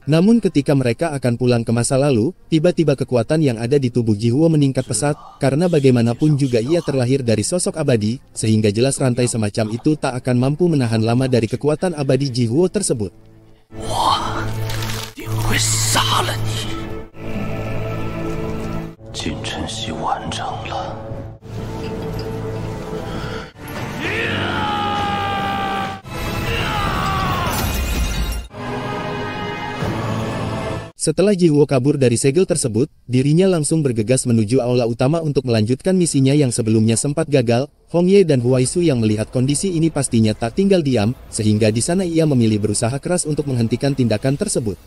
Namun ketika mereka akan pulang ke masa lalu, tiba-tiba kekuatan yang ada di tubuh Ji Huo meningkat pesat, karena bagaimanapun juga ia terlahir dari sosok abadi, sehingga jelas rantai semacam itu tak akan mampu menahan lama dari kekuatan abadi Ji Huo tersebut. 我定会杀了你。进晨曦完成了。 Setelah Ji Huo kabur dari segel tersebut, dirinya langsung bergegas menuju aula utama untuk melanjutkan misinya yang sebelumnya sempat gagal. Hong Ye dan Huaisu yang melihat kondisi ini pastinya tak tinggal diam, sehingga di sana ia memilih berusaha keras untuk menghentikan tindakan tersebut.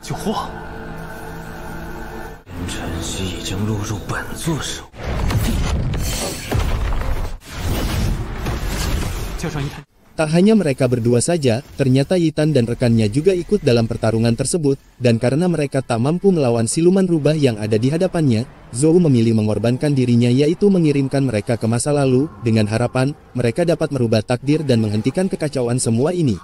Ji Huo，晨曦已经落入本座手。叫上一探。 Tak hanya mereka berdua saja, ternyata Yitan dan rekannya juga ikut dalam pertarungan tersebut, dan karena mereka tak mampu melawan siluman rubah yang ada di hadapannya, Zhou memilih mengorbankan dirinya yaitu mengirimkan mereka ke masa lalu, dengan harapan mereka dapat merubah takdir dan menghentikan kekacauan semua ini.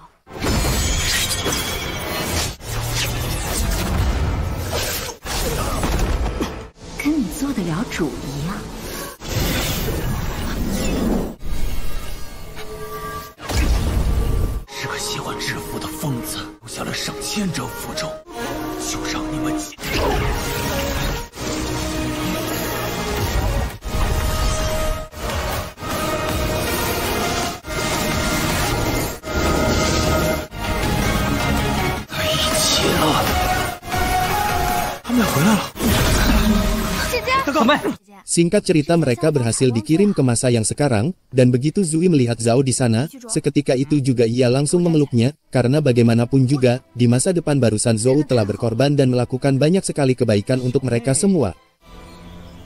Singkat cerita mereka berhasil dikirim ke masa yang sekarang, dan begitu Zui melihat Zhao di sana, seketika itu juga ia langsung memeluknya, karena bagaimanapun juga, di masa depan barusan Zhou telah berkorban dan melakukan banyak sekali kebaikan untuk mereka semua.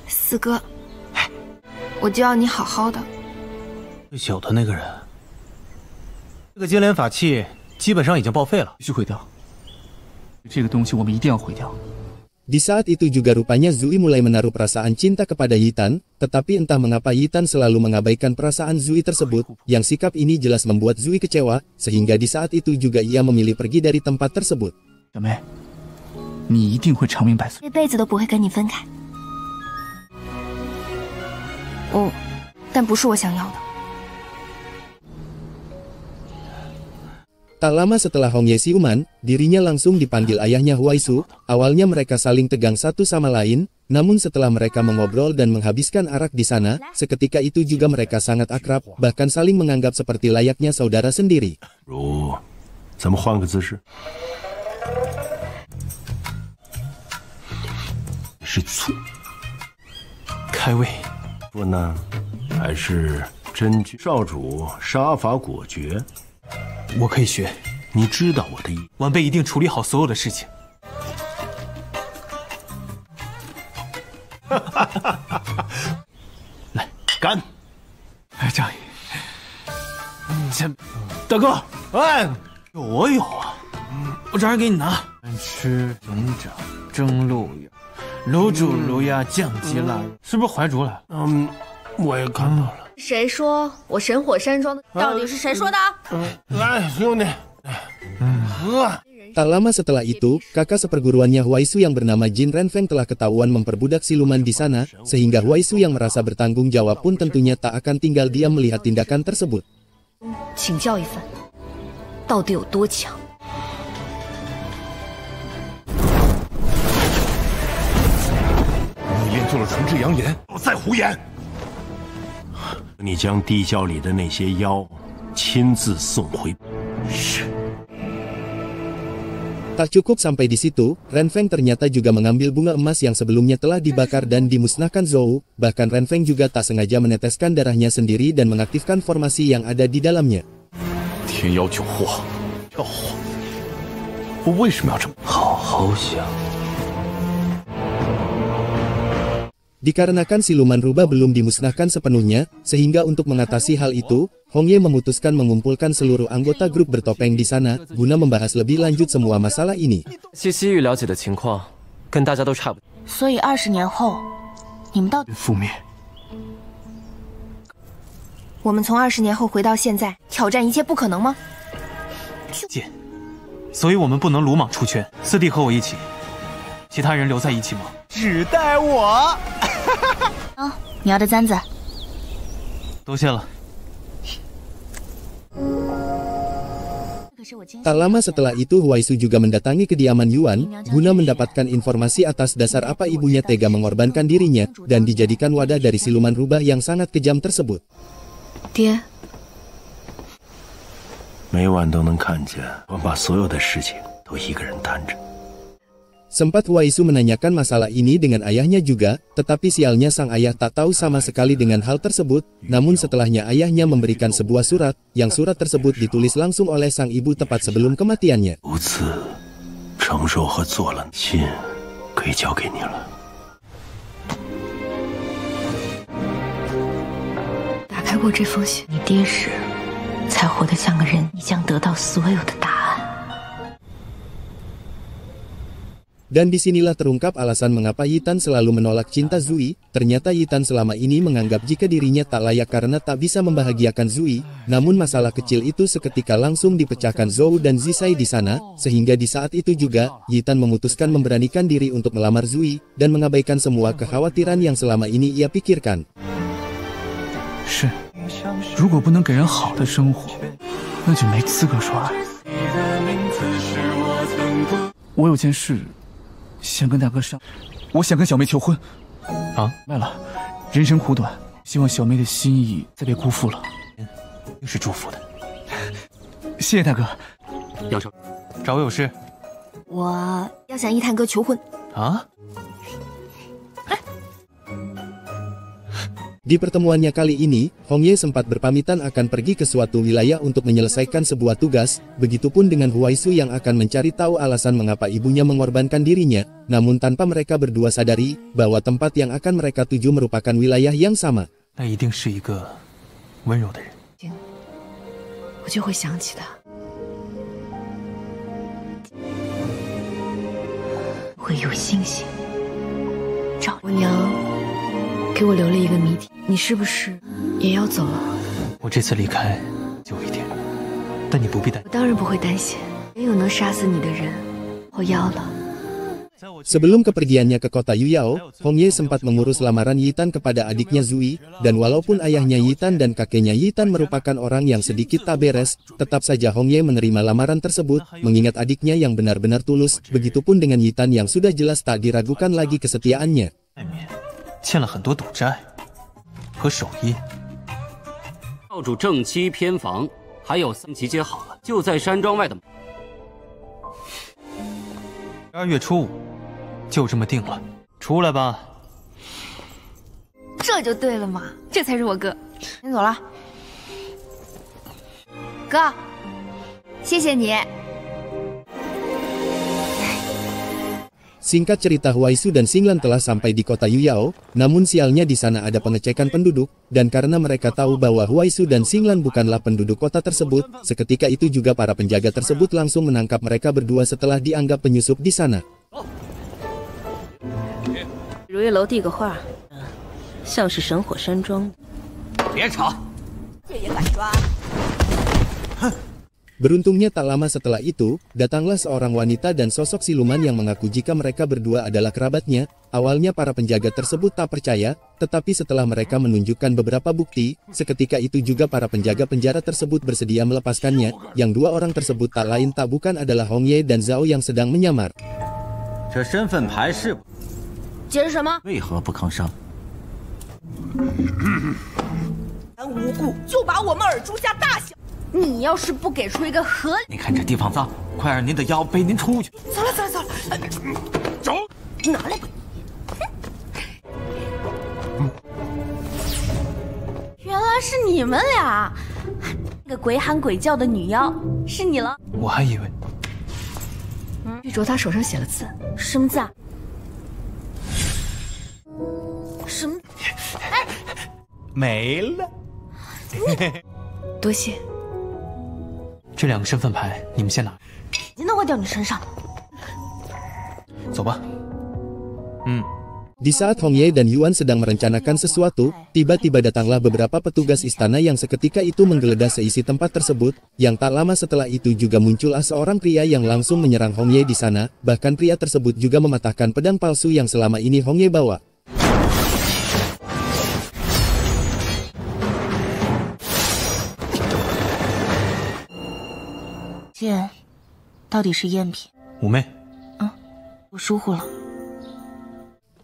四哥，我就要你好好的。最小的那个人，这个接连法器基本上已经报废了，必须毁掉。这个东西我们一定要毁掉。 Di saat itu juga rupanya Zui mulai menaruh perasaan cinta kepada Yitan, tetapi entah mengapa Yitan selalu mengabaikan perasaan Zui tersebut, yang sikap ini jelas membuat Zui kecewa, sehingga di saat itu juga ia memilih pergi dari tempat tersebut. 小妹，你一定会长命百岁，这辈子都不会跟你分开。但不是我想要的。 Tak lama setelah Hong Ye siuman, dirinya langsung dipanggil ayahnya Huaisu. Awalnya mereka saling tegang satu sama lain, namun setelah mereka mengobrol dan menghabiskan arak di sana, seketika itu juga mereka sangat akrab, bahkan saling menganggap seperti layaknya saudara sendiri. 咱们换个姿势。是醋。开胃。不呢，还是真菌少主杀伐果决。 我可以学，你知道我的意。晚辈一定处理好所有的事情。来，干！哎，仗义，大哥，哎，我有啊，我找人给你拿。吃龙掌、蒸鹿眼、卤煮卤鸭、酱鸡腊肉，是不是怀竹了？我也看到了。 谁说我神火山庄的？到底是谁说的？来，兄弟，喝。 Tak lama setelah itu, kakak seperguruannya Huaisu yang bernama Jin Renfeng telah ketahuan memperbudak siluman di sana, sehingga Huaisu yang merasa bertanggung jawab pun tentunya tak akan tinggal diam melihat tindakan tersebut. 请教一番，到底有多强？你练就了纯制阳炎，我再胡言。你将地窖里的那些妖亲自送回。是。 Tak cukup sampai di situ, Renfeng ternyata juga mengambil bunga emas yang sebelumnya telah dibakar dan dimusnahkan Zhou, bahkan Renfeng juga tak sengaja meneteskan darahnya sendiri dan mengaktifkan formasi yang ada di dalamnya. Dikarenakan siluman rubah belum dimusnahkan sepenuhnya, sehingga untuk mengatasi hal itu, Hong Ye memutuskan mengumpulkan seluruh anggota grup bertopeng di sana, guna membahas lebih lanjut semua masalah ini. 所以20年后，你们到底覆灭？我们从20年后回到现在，挑战一切不可能吗？剑，所以我们不能鲁莽出拳。四弟和我一起，其他人留在一起吗？只带我。啊，你要的簪子。多谢了。 Tak lama setelah itu Huaisu juga mendatangi kediaman Yuan, guna mendapatkan informasi atas dasar apa ibunya tega mengorbankan dirinya, dan dijadikan wadah dari siluman rubah yang sangat kejam tersebut. 爹，每晚都能看见我把所有的事情都一个人担着。 Sempat Huaisu menanyakan masalah ini dengan ayahnya juga, tetapi sialnya sang ayah tak tahu sama sekali dengan hal tersebut, namun setelahnya ayahnya memberikan sebuah surat, yang surat tersebut ditulis langsung oleh sang ibu tepat sebelum kematiannya. 打开过这封信，你爹时才活得像个人，你将得到所有的答案。 Dan disinilah terungkap alasan mengapa Yitan selalu menolak cinta Zui. Ternyata Yitan selama ini menganggap jika dirinya tak layak karena tak bisa membahagiakan Zui. Namun masalah kecil itu seketika langsung dipecahkan Zhou dan Zisai di sana, sehingga di saat itu juga Yitan memutuskan memberanikan diri untuk melamar Zui dan mengabaikan semua kekhawatiran yang selama ini ia pikirkan. 是，如果不能给人好的生活，那就没资格说爱。我有件事。 想跟大哥商，我想跟小妹求婚。啊，卖了，人生苦短，希望小妹的心意再别辜负了。是祝福的，谢谢大哥。要求，找我有事。我要向一探哥求婚。啊？ Di pertemuannya kali ini, Hong Ye sempat berpamitan akan pergi ke suatu wilayah untuk menyelesaikan sebuah tugas, begitupun dengan Huaisu yang akan mencari tahu alasan mengapa ibunya mengorbankan dirinya, namun tanpa mereka berdua sadari bahwa tempat yang akan mereka tuju merupakan wilayah yang sama. 那一定是一个温柔的人。我就会想起他，会有星星照。我娘 给我留了一个谜题，你是不是也要走了？我这次离开久一点，但你不必担心。我当然不会担心，没有能杀死你的人，我要了。 Sebelum kepergiannya ke kota Yuyao, Hong Ye sempat mengurus lamaran Yitan kepada adiknya Zui, dan walaupun ayahnya Yitan dan kakeknya Yitan merupakan orang yang sedikit tak beres, tetap saja Hong Ye menerima lamaran tersebut, mengingat adiknya yang benar-benar tulus, begitupun dengan Yitan yang sudah jelas tak diragukan lagi kesetiaannya. 欠了很多赌债和手艺。少主正妻偏房，还有3集接好了，就在山庄外的。12月初5，就这么定了，出来吧。这就对了嘛，这才是我哥。先走了，哥，谢谢你。 Singkat cerita, Huaisu dan Xinglan telah sampai di kota Yuyao, namun sialnya di sana ada pengecekan penduduk, dan karena mereka tahu bahwa Huaisu dan Xinglan bukanlah penduduk kota tersebut, seketika itu juga para penjaga tersebut langsung menangkap mereka berdua setelah dianggap penyusup di sana. 如月楼递个话，像是神火山庄。别吵，这也敢抓？ Beruntungnya tak lama setelah itu, datanglah seorang wanita dan sosok siluman yang mengaku jika mereka berdua adalah kerabatnya. Awalnya para penjaga tersebut tak percaya, tetapi setelah mereka menunjukkan beberapa bukti, seketika itu juga para penjaga penjara tersebut bersedia melepaskannya. Yang dua orang tersebut tak lain tak bukan adalah Hong Ye dan Zhao yang sedang menyamar. 这身份牌是？解释什么？为何不吭声？无故就把我们尔朱家大小，你要是不给出一个合理，你看这地方脏，快让您的腰背您出去。走了，走，哪来鬼？原来是你们俩，那个鬼喊鬼叫的女妖是你了。我还以为，玉镯他手上写了字，什么字啊？什么？哎，没了。多谢。这2个身份牌你们先拿，眼睛都会掉你身上。走吧。Di saat Hong Ye dan Yuan sedang merencanakan sesuatu, tiba-tiba datanglah beberapa petugas istana yang seketika itu menggeledah seisi tempat tersebut. Yang tak lama setelah itu juga muncullah seorang pria yang langsung menyerang Hong Ye di sana. Bahkan pria tersebut juga mematahkan pedang palsu yang selama ini Hong Ye bawa. 剑到底是赝品？五妹，我疏忽了。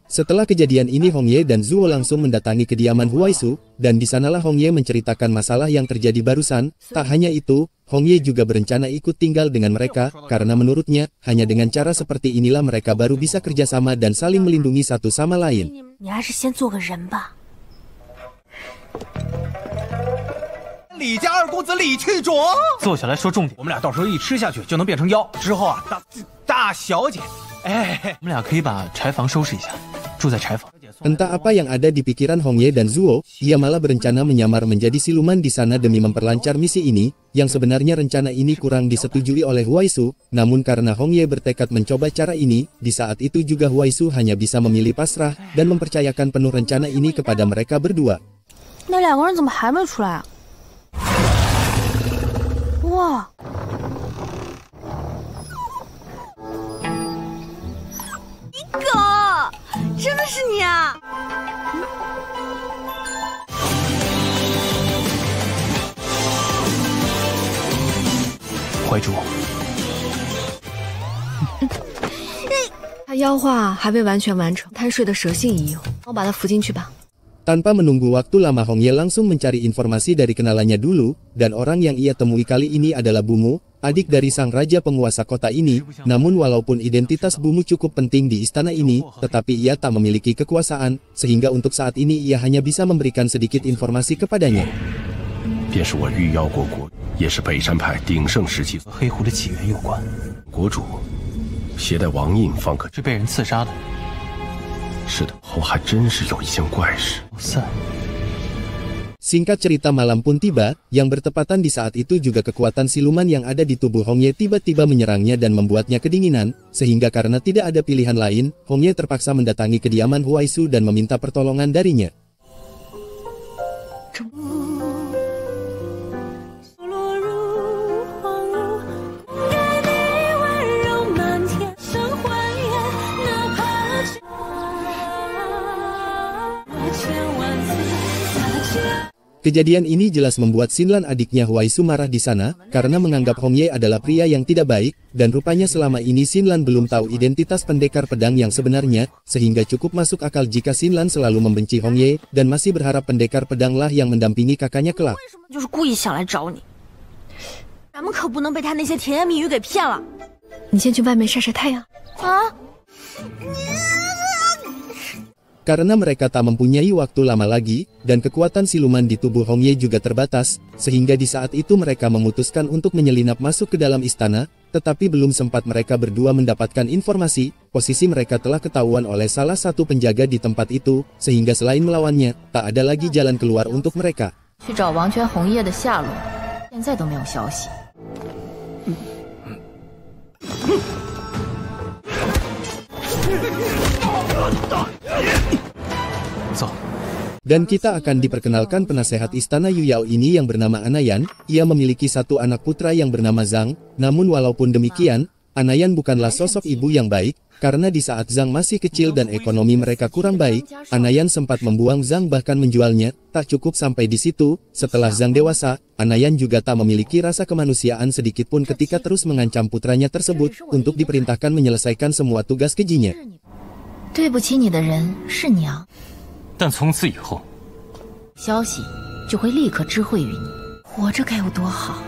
Setelah kejadian ini Hong Ye dan Zuo langsung mendatangi kediaman Huaisu, dan di sanalah Hong Ye menceritakan masalah yang terjadi barusan. Tak hanya itu, Hong Ye juga berencana ikut tinggal dengan mereka, karena menurutnya, hanya dengan cara seperti inilah mereka baru bisa kerjasama dan saling melindungi satu sama lain. 你还是先做个人吧。李家二公子李去卓，坐下来说重点。我们俩到时候一吃下去就能变成妖，之后啊，大小姐，哎，我们俩可以把柴房收拾一下，住在柴房。 Entah apa yang ada di pikiran Hong Ye dan Zuo, ia malah berencana menyamar menjadi siluman di sana demi memperlancar misi ini, yang sebenarnya rencana ini kurang disetujui oleh Huaisu, namun karena Hong Ye bertekad mencoba cara ini, di saat itu juga Huaisu hanya bisa memilih pasrah dan mempercayakan penuh rencana ini kepada mereka berdua. 那2个人怎么还没出来啊？哇！一狗，真的是你啊！怀珠，他妖化还未完全完成，贪睡的蛇性已有，我把他扶进去吧。 Tanpa menunggu waktu lama Hong Ye langsung mencari informasi dari kenalannya dulu, dan orang yang ia temui kali ini adalah Bumu, adik dari sang raja penguasa kota ini. Namun walaupun identitas Bumu cukup penting di istana ini, tetapi ia tak memiliki kekuasaan, sehingga untuk saat ini ia hanya bisa memberikan sedikit informasi kepadanya. 便是我御妖国国，也是北山派鼎盛时期，和黑狐的起源有关。国主携带王印方可是被人刺杀的。 是的，后还真是有一件怪事。Singkat cerita malam pun tiba, yang bertepatan di saat itu juga kekuatan siluman yang ada di tubuh Hong Ye tiba-tiba menyerangnya dan membuatnya kedinginan, sehingga karena tidak ada pilihan lain, Hong Ye terpaksa mendatangi kediaman Huaisu dan meminta pertolongan darinya. Kejadian ini jelas membuat Xinlan adiknya Huaisu marah di sana, karena menganggap Hong Ye adalah pria yang tidak baik, dan rupanya selama ini Xinlan belum tahu identitas pendekar pedang yang sebenarnya, sehingga cukup masuk akal jika Xinlan selalu membenci Hong Ye, dan masih berharap pendekar pedanglah yang mendampingi kakaknya kelak. 就是故意想来找你，咱们可不能被他那些甜言蜜语给骗了。你先去外面晒晒太阳。啊！ Karena mereka tak mempunyai waktu lama lagi, dan kekuatan siluman di tubuh Hong Ye juga terbatas, sehingga di saat itu mereka memutuskan untuk menyelinap masuk ke dalam istana, tetapi belum sempat mereka berdua mendapatkan informasi, posisi mereka telah ketahuan oleh salah satu penjaga di tempat itu, sehingga selain melawannya, tak ada lagi jalan keluar untuk mereka. 去找王权红叶的下落，现在都没有消息。 Dan kita akan diperkenalkan penasehat istana Yuyao ini yang bernama Anayan. Ia memiliki satu anak putra yang bernama Zhang. Namun walaupun demikian, Anayan bukanlah sosok ibu yang baik, karena di saat Zhang masih kecil dan ekonomi mereka kurang baik, Anayan sempat membuang Zhang bahkan menjualnya. Tak cukup sampai di situ, setelah Zhang dewasa, Anayan juga tak memiliki rasa kemanusiaan sedikitpun ketika terus mengancam putranya tersebut untuk diperintahkan menyelesaikan semua tugas kejinya. 对不起你的人是娘。 但从此以后，消息就会立刻知会于你。活着该有多好。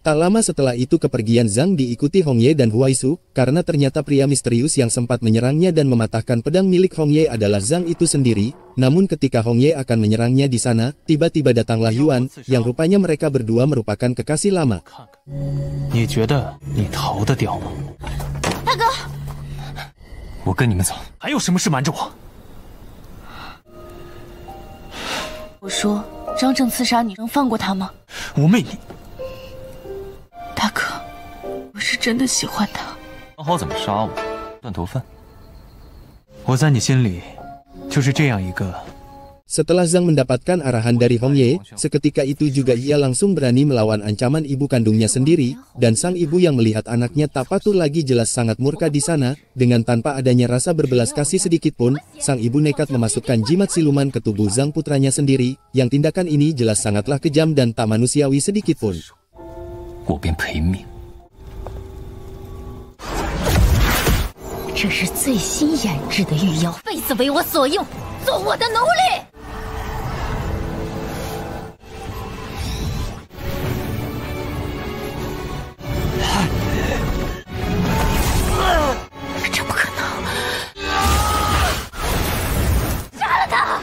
Tak lama setelah itu kepergian Zhang diikuti Hong Ye dan Huaisu, karena ternyata pria misterius yang sempat menyerangnya dan mematahkan pedang milik Hong Ye adalah Zhang itu sendiri. Namun ketika Hong Ye akan menyerangnya di sana, tiba-tiba datanglah Yuan, yang rupanya mereka berdua merupakan kekasih lama. 你觉得你逃得掉吗？大哥，我跟你们走，还有什么事瞒着我？我说张正刺杀你，能放过他吗？吴媚，你 大哥，我是真的喜欢他。想好怎么杀我，断头饭。我在你心里就是这样一个。 Setelah Zhang mendapatkan arahan dari Hong Ye, seketika itu juga ia langsung berani melawan ancaman ibu kandungnya sendiri, dan sang ibu yang melihat anaknya tak patuh lagi jelas sangat murka di sana, dengan tanpa adanya rasa berbelas kasih sedikit pun, sang ibu nekat memasukkan jimat siluman ke tubuh Zhang putranya sendiri, yang tindakan ini jelas sangatlah kejam dan tak manusiawi sedikit pun. 我便赔命。这是最新研制的御妖，妃子为我所用，做我的奴隶。这不可能！杀了他！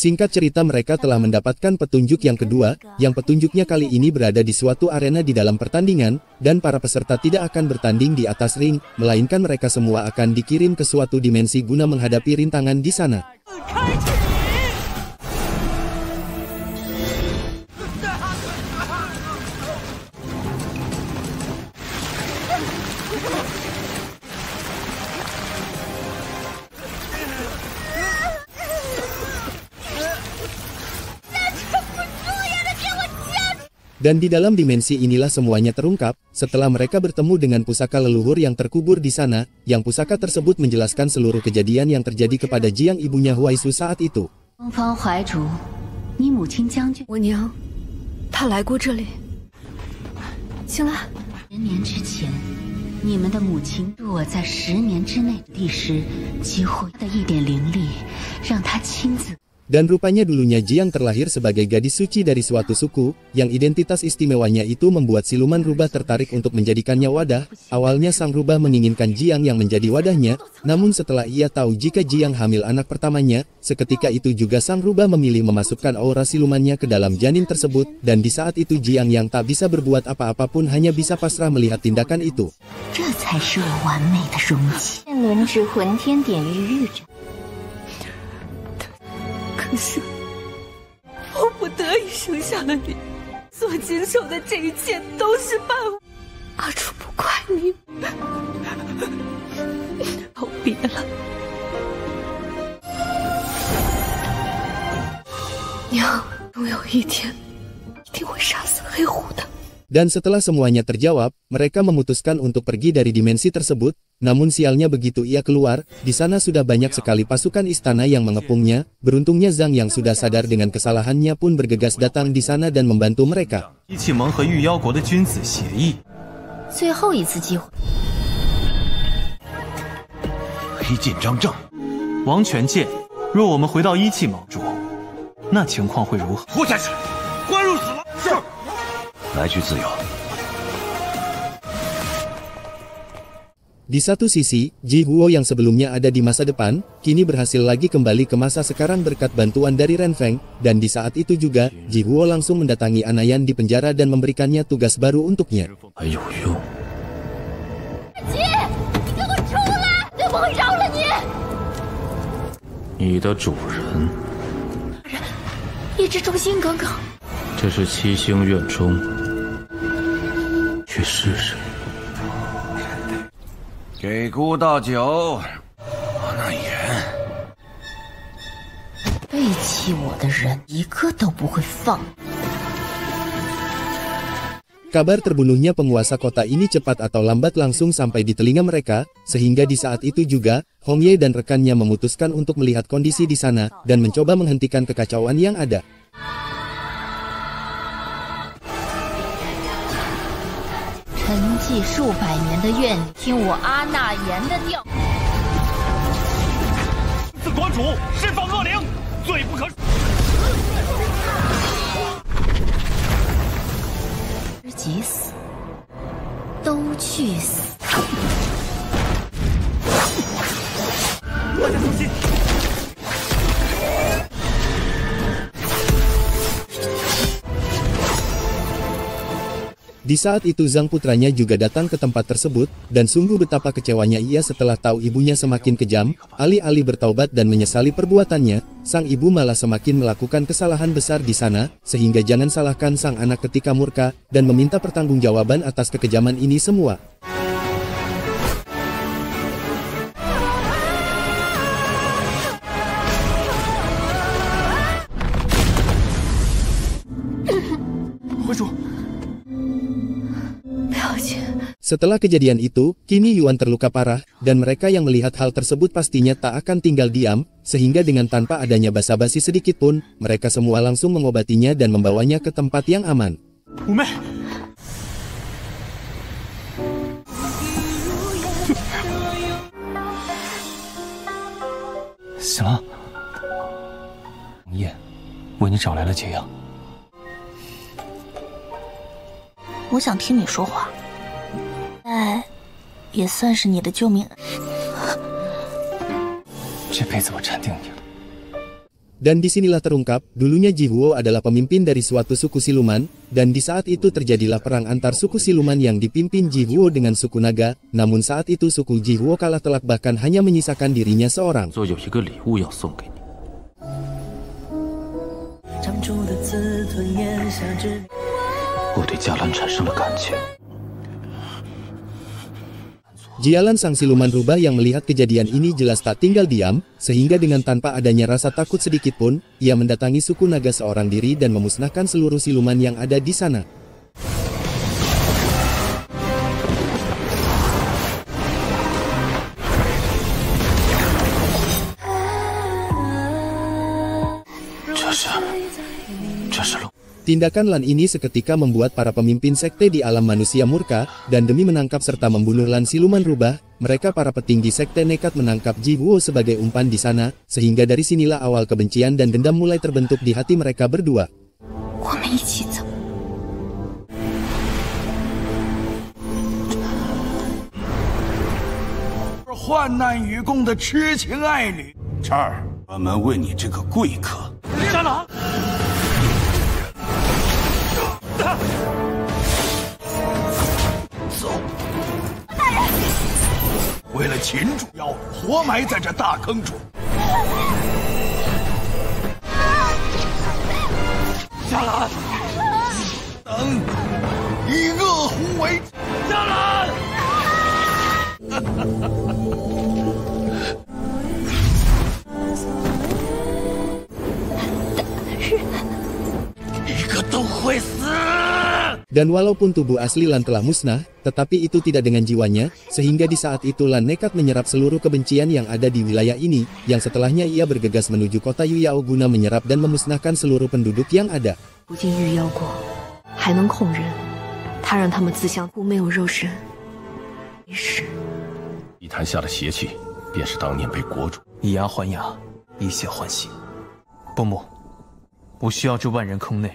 Singkat cerita mereka telah mendapatkan petunjuk yang kedua, yang petunjuknya kali ini berada di suatu arena di dalam pertandingan, dan para peserta tidak akan bertanding di atas ring, melainkan mereka semua akan dikirim ke suatu dimensi guna menghadapi rintangan di sana. Dan di dalam dimensi inilah semuanya terungkap, setelah mereka bertemu dengan pusaka leluhur yang terkubur di sana, yang pusaka tersebut menjelaskan seluruh kejadian yang terjadi kepada Jiang ibunya Huaisu saat itu. 我娘，她来过这里。醒来。10年之前，你们的母亲我在10年之内历时，几乎的一点灵力，让她亲自。 Dan rupanya dulunya Jiang terlahir sebagai gadis suci dari suatu suku, yang identitas istimewanya itu membuat siluman rubah tertarik untuk menjadikannya wadah. Awalnya sang rubah menginginkan Jiang yang menjadi wadahnya, namun setelah ia tahu jika Jiang hamil anak pertamanya, seketika itu juga sang rubah memilih memasukkan aura silumannya ke dalam janin tersebut, dan di saat itu Jiang yang tak bisa berbuat apa-apa pun hanya bisa pasrah melihat tindakan itu. 这才是我完美的容器。轮至魂天典狱狱者。 可是，我不得已生下了你，所经受的这一切都是伴我。阿楚不怪你，都别了。娘，终有一天一定会杀死黑虎的。 Dan setelah semuanya terjawab, mereka memutuskan untuk pergi dari dimensi tersebut. Namun sialnya begitu ia keluar, di sana sudah banyak sekali pasukan istana yang mengepungnya. Beruntungnya Zhang yang sudah sadar dengan kesalahannya pun bergegas datang di sana dan membantu mereka. 一气盟和御妖国的君子协议，最后一次机会。黑剑张正，王权剑。若我们回到一气盟主，那情况会如何？拖下去，关入死牢。是。 来去自由。 Di satu sisi, Ji Huo yang sebelumnya ada di masa depan, kini berhasil lagi kembali ke masa sekarang berkat bantuan dari Ren Feng, dan di saat itu juga, Ji Huo langsung mendatangi Anayan di penjara dan memberikannya tugas baru untuknya. 你的主人，一直忠心耿耿。这是七星院中。 去试试。给姑倒酒。王纳言，背弃我的人一个都不会放。 Kabar terbunuhnya penguasa kota ini cepat atau lambat langsung sampai di telinga mereka, sehingga di saat itu juga, Hong Ye dan rekannya memutuskan untuk melihat kondisi di sana, dan mencoba menghentikan kekacauan yang ada. 继数百年的愿力，听我阿那言的调。自国主释放恶灵，罪不可恕。急死，都去死！大家小心！ Di saat itu Zhang putranya juga datang ke tempat tersebut, dan sungguh betapa kecewanya ia setelah tahu ibunya semakin kejam. Alih-alih bertaubat dan menyesali perbuatannya, sang ibu malah semakin melakukan kesalahan besar di sana, sehingga jangan salahkan sang anak ketika murka, dan meminta pertanggungjawaban atas kekejaman ini semua. Setelah kejadian itu, kini Yuan terluka parah, dan mereka yang melihat hal tersebut pastinya tak akan tinggal diam, sehingga dengan tanpa adanya basa-basi sedikit pun, mereka semua langsung mengobatinya dan membawanya ke tempat yang aman. Umeh. Siang了，王爷，为你找来了解药。我想听你说话。 也算是你的救命恩。这辈子我禅定你了。 Dan disinilah terungkap, dulunya Jihuo adalah pemimpin dari suatu suku siluman, dan di saat itu terjadilah perang antar suku siluman yang dipimpin Jihuo dengan suku naga, namun saat itu suku Jihuo kalah telak bahkan hanya menyisakan dirinya seorang. 我对嘉兰产生了感情。 Jialan sang siluman rubah yang melihat kejadian ini jelas tak tinggal diam, sehingga dengan tanpa adanya rasa takut sedikit pun, ia mendatangi suku naga seorang diri dan memusnahkan seluruh siluman yang ada di sana. Tindakan Lan ini seketika membuat para pemimpin sekte di alam manusia murka, dan demi menangkap serta membunuh Lan siluman rubah, mereka para petinggi sekte nekat menangkap Jihuo sebagai umpan di sana, sehingga dari sinilah awal kebencian dan dendam mulai terbentuk di hati mereka berdua. 患难与共的痴情爱侣，这儿专门为你这个贵客。战狼。 走！大人，为了擒主妖，活埋在这大坑中。嘉兰，等以恶狐为。嘉兰。一个都会死。 Dan walaupun tubuh asli Lan telah musnah, tetapi itu tidak dengan jiwanya, sehingga di saat itu Lan nekat menyerap seluruh kebencian yang ada di wilayah ini, yang setelahnya ia bergegas menuju kota Yuyao guna menyerap dan memusnahkan seluruh penduduk yang ada. 如今御妖国还能控人，他让他们自相互没有肉身，没事。祭坛下的邪气，便是当年被国主以牙还牙，以血还血。伯母，不需要这万人坑内。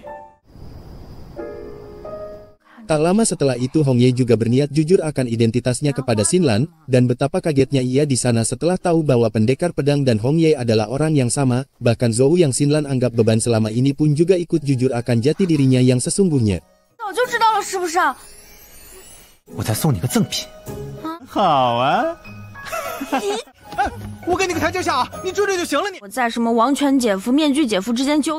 Tak lama setelah itu Hong Ye juga berniat jujur akan identitasnya kepada Xin Lan, dan betapa kagetnya ia di sana setelah tahu bahwa pendekar pedang dan Hong Ye adalah orang yang sama, bahkan Zhou yang Xin Lan anggap beban selama ini pun juga ikut jujur akan jati dirinya yang sesungguhnya. 早就知道了，是不是？我再送你个赠品。好啊！我给你个台阶下，你追追就行了。你我在什么王权姐夫、面具姐夫之间纠。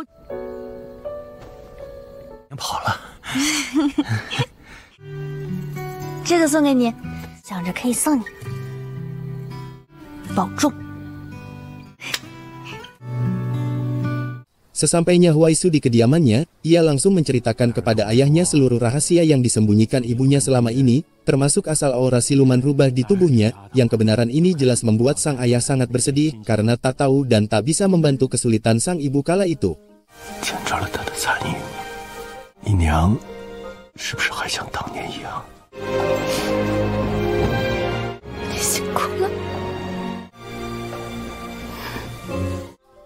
跑了。这个送给你，想着可以送你，保重。 Sesampainya Huaisu di kediamannya, ia langsung menceritakan kepada ayahnya seluruh rahasia yang disembunyikan ibunya selama ini, termasuk asal aura siluman rubah di tubuhnya, yang kebenaran ini jelas membuat sang ayah sangat bersedih, karena tak tahu dan tak bisa membantu kesulitan sang ibu kala itu. 见着了他的残余，你娘是不是还像当年一样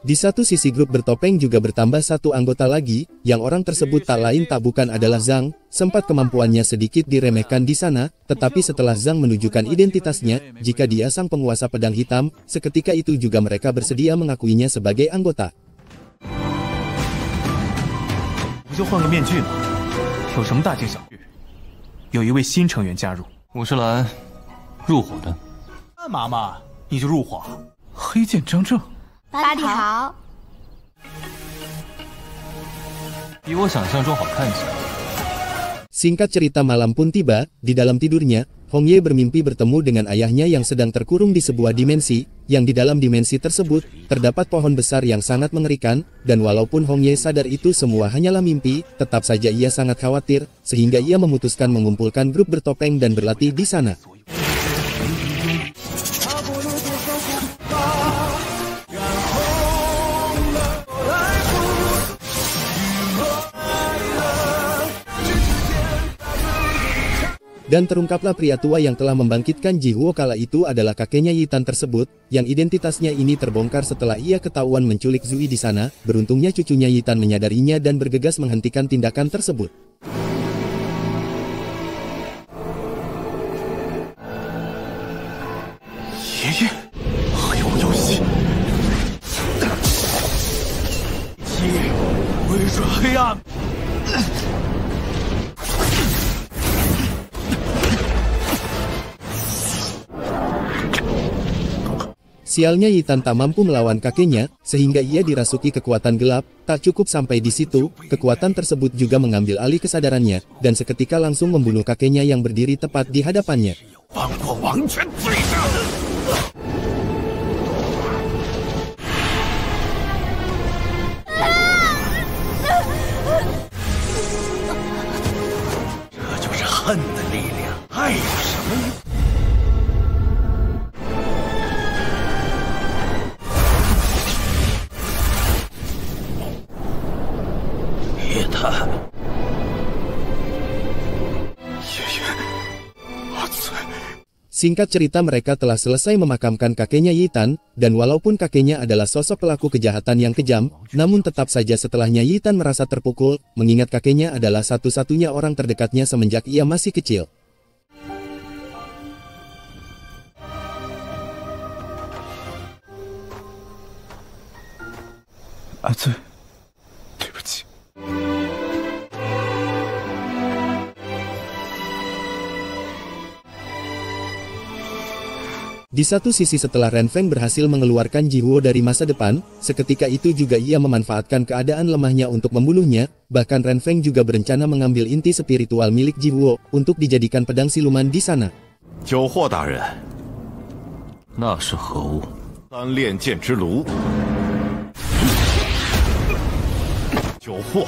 Di satu sisi grup bertopeng juga bertambah satu anggota lagi, yang orang tersebut tak lain tak bukan adalah Zhang. Sempat kemampuannya sedikit diremehkan di sana, tetapi setelah Zhang menunjukkan identitasnya, jika dia sang penguasa pedang hitam, seketika itu juga mereka bersedia mengakuinya sebagai anggota. 不就换个面具吗？有什么大惊小怪？有一位新成员加入，我是来入伙的。干嘛嘛？你就入伙？黑剑张正。 巴蒂好，比我想象中好看些。 Singkat cerita malam pun tiba, di dalam tidurnya, Hong Ye bermimpi bertemu dengan ayahnya yang sedang terkurung di sebuah dimensi, yang di dalam dimensi tersebut, terdapat pohon besar yang sangat mengerikan, dan walaupun Hong Ye sadar itu semua hanyalah mimpi, tetap saja ia sangat khawatir, sehingga ia memutuskan mengumpulkan grup bertopeng dan berlatih di sana. Dan terungkaplah pria tua yang telah membangkitkan Ji Huo kala itu adalah kakeknya Yi Tan tersebut, yang identitasnya ini terbongkar setelah ia ketahuan menculik Zui di sana. Beruntungnya cucunya Yi Tan menyadarinya dan bergegas menghentikan tindakan tersebut. Sialnya Yi Tan tak mampu melawan kakeknya, sehingga ia dirasuki kekuatan gelap. Tak cukup sampai di situ, kekuatan tersebut juga mengambil alih kesadarannya, dan seketika langsung membunuh kakeknya yang berdiri tepat di hadapannya. Singkat cerita mereka telah selesai memakamkan kakeknya Yi Tan, dan walaupun kakeknya adalah sosok pelaku kejahatan yang kejam, namun tetap saja setelahnya Yi Tan merasa terpukul, mengingat kakeknya adalah satu-satunya orang terdekatnya semenjak ia masih kecil. Di satu sisi setelah Ren Feng berhasil mengeluarkan Ji Huo dari masa depan, seketika itu juga ia memanfaatkan keadaan lemahnya untuk membunuhnya, bahkan Ren Feng juga berencana mengambil inti spiritual milik Ji Huo untuk dijadikan pedang siluman di sana. 九货大人，那是何物？三炼剑之炉。九货，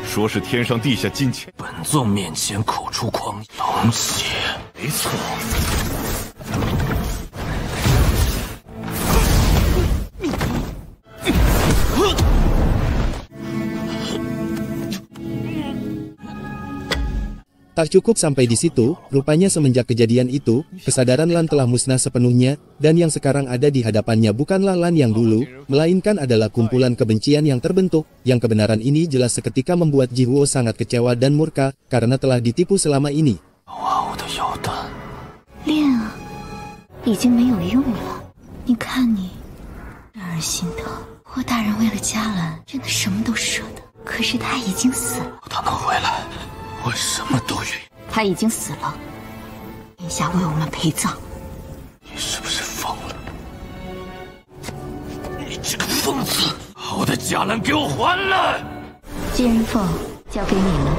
说是天上地下金钱。本座面前口出狂言，龙血，没错。 Tak cukup sampai di situ, rupanya semenjak kejadian itu, kesadaran Lan telah musnah sepenuhnya, dan yang sekarang ada di hadapannya bukanlah Lan yang dulu, melainkan adalah kumpulan kebencian yang terbentuk, yang kebenaran ini jelas seketika membuat Ji Huo sangat kecewa dan murka, karena telah ditipu selama ini. 练啊，已经没有用了。你看你，让人心疼。霍大人为了嘉兰，真的什么都舍得。可是他已经死了。他能回来，我什么都愿意。他已经死了，殿下为我们陪葬。你是不是疯了？你这个疯子！把我的嘉兰给我还来！金人凤，交给你了。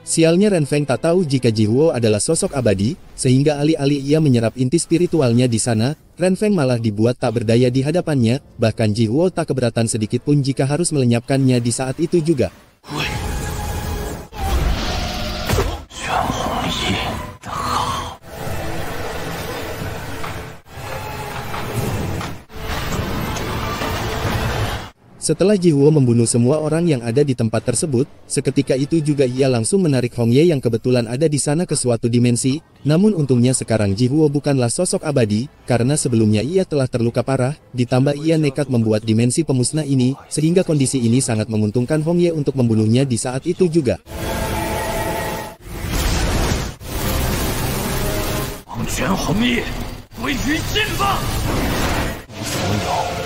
Sialnya Ren Feng tak tahu jika Ji Huo adalah sosok abadi, sehingga alih-alih ia menyerap inti spiritualnya di sana, Ren Feng malah dibuat tak berdaya di hadapannya, bahkan Ji Huo tak keberatan sedikit pun jika harus melenyapkannya di saat itu juga. Setelah Jihuo membunuh semua orang yang ada di tempat tersebut, seketika itu juga ia langsung menarik Hong Ye yang kebetulan ada di sana ke suatu dimensi. Namun untungnya sekarang Jihuo bukanlah sosok abadi, karena sebelumnya ia telah terluka parah, ditambah ia nekat membuat dimensi pemusnah ini, sehingga kondisi ini sangat menguntungkan Hong Ye untuk membunuhnya di saat itu juga. Hong Ye, 归于尽吧！所有。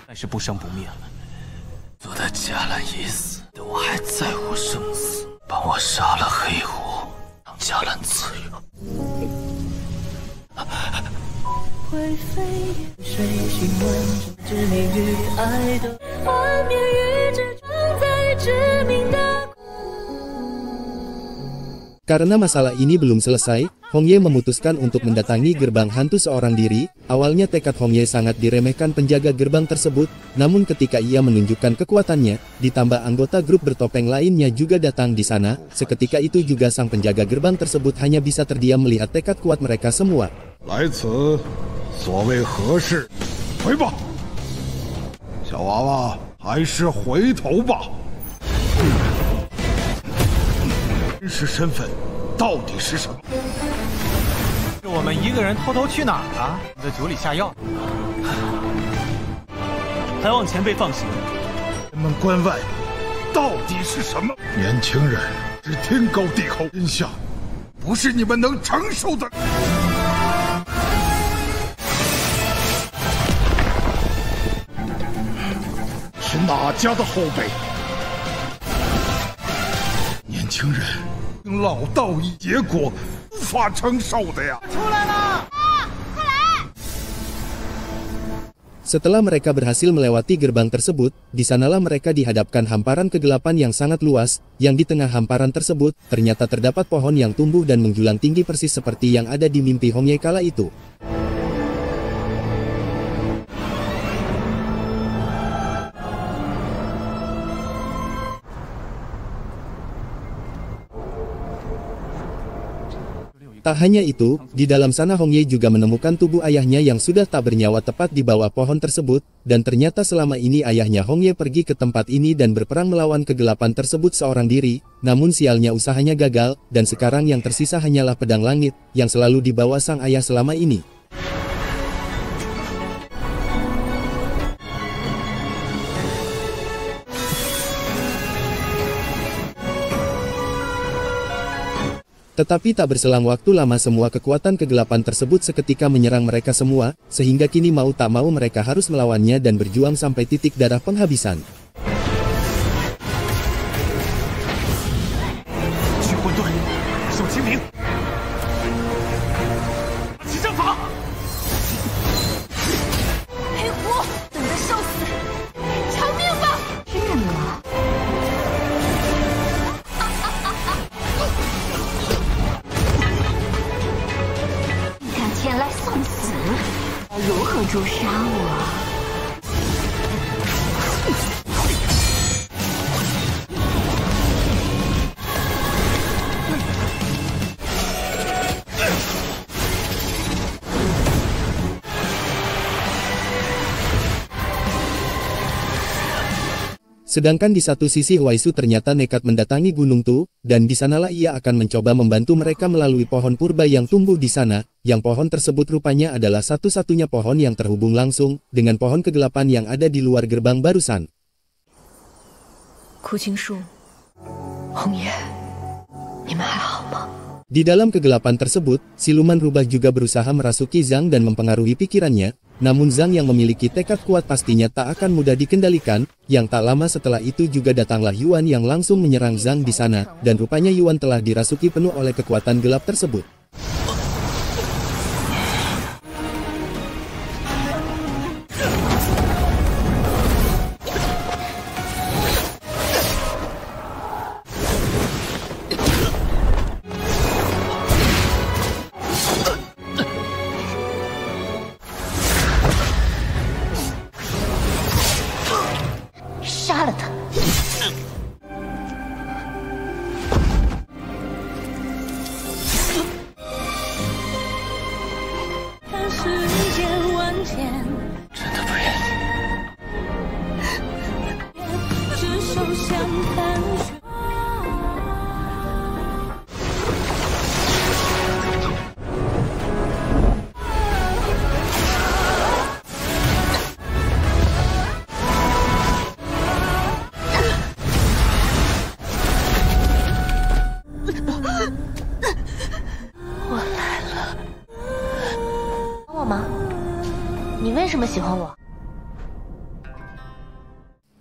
但是不生不灭了。做的迦兰已死，但我还在乎生死。帮我杀了黑狐，让迦兰自由。会飞燕，水星万种，执迷于爱的幻灭于这装在致命的。 Karena masalah ini belum selesai, Hong Ye memutuskan untuk mendatangi gerbang hantu seorang diri. Awalnya tekad Hong Ye sangat diremehkan penjaga gerbang tersebut, namun ketika ia menunjukkan kekuatannya, ditambah anggota grup bertopeng lainnya juga datang di sana, seketika itu juga sang penjaga gerbang tersebut hanya bisa terdiam melihat tekad kuat mereka semua. 来此，所谓何事？回吧，小娃娃，还是回头吧。真实身份到底是什么？是我们一个人偷偷去哪儿了？你的酒里下药，还望前辈放行。人们关外到底是什么？年轻人是天高地厚，真相不是你们能承受的。是哪家的后辈？年轻人。 老道义，结果无法承受的呀！出来了，快来！ Setelah mereka berhasil melewati gerbang tersebut, di sanalah mereka dihadapkan hamparan kegelapan yang sangat luas, yang di tengah hamparan tersebut, ternyata terdapat pohon yang tumbuh dan menjulang tinggi persis seperti yang ada di mimpi Hong Ye kala itu. Tak hanya itu, di dalam sana Hong Ye juga menemukan tubuh ayahnya yang sudah tak bernyawa tepat di bawah pohon tersebut, dan ternyata selama ini ayahnya Hong Ye pergi ke tempat ini dan berperang melawan kegelapan tersebut seorang diri, namun sialnya usahanya gagal, dan sekarang yang tersisa hanyalah pedang langit, yang selalu dibawa sang ayah selama ini. Tetapi tak berselang waktu lama semua kekuatan kegelapan tersebut seketika menyerang mereka semua, sehingga kini mau tak mau mereka harus melawannya dan berjuang sampai titik darah penghabisan. Sedangkan di satu sisi Huai Su ternyata nekat mendatangi Gunung Tu, dan di sanalah ia akan mencoba membantu mereka melalui pohon purba yang tumbuh di sana, yang pohon tersebut rupanya adalah satu-satunya pohon yang terhubung langsung dengan pohon kegelapan yang ada di luar gerbang barusan. Di dalam kegelapan tersebut, siluman rubah juga berusaha merasuki Zhang dan mempengaruhi pikirannya, namun Zhang yang memiliki tekad kuat pastinya tak akan mudah dikendalikan. Yang tak lama setelah itu juga datanglah Yuan yang langsung menyerang Zhang di sana, dan rupanya Yuan telah dirasuki penuh oleh kekuatan gelap tersebut. 么喜欢我？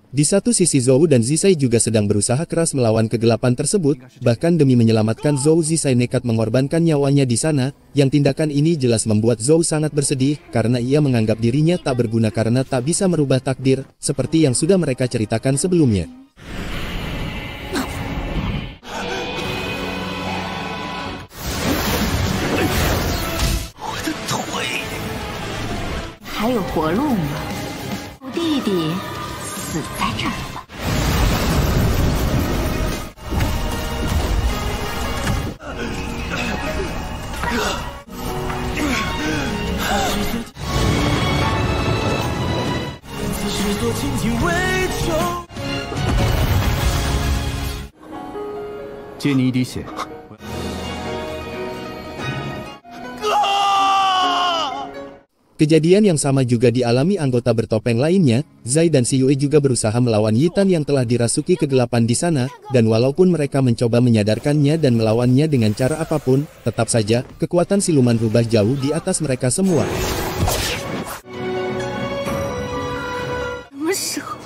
Di satu sisi Zhou dan Zisai juga sedang berusaha keras melawan kegelapan tersebut, bahkan demi menyelamatkan Zhou Zisai nekat mengorbankan nyawanya di sana, yang tindakan ini jelas membuat Zhou sangat bersedih, karena ia menganggap dirinya tak berguna karena tak bisa merubah takdir, seperti yang sudah mereka ceritakan sebelumnya. 还有活路吗？我弟弟死在这儿了。此作亲情为求。借你一滴血。 Kejadian yang sama juga dialami anggota bertopeng lainnya, Zai dan Siyue juga berusaha melawan Yitan yang telah dirasuki kegelapan di sana, dan walaupun mereka mencoba menyadarkannya dan melawannya dengan cara apapun, tetap saja, kekuatan siluman rubah jauh di atas mereka semua. 什么时候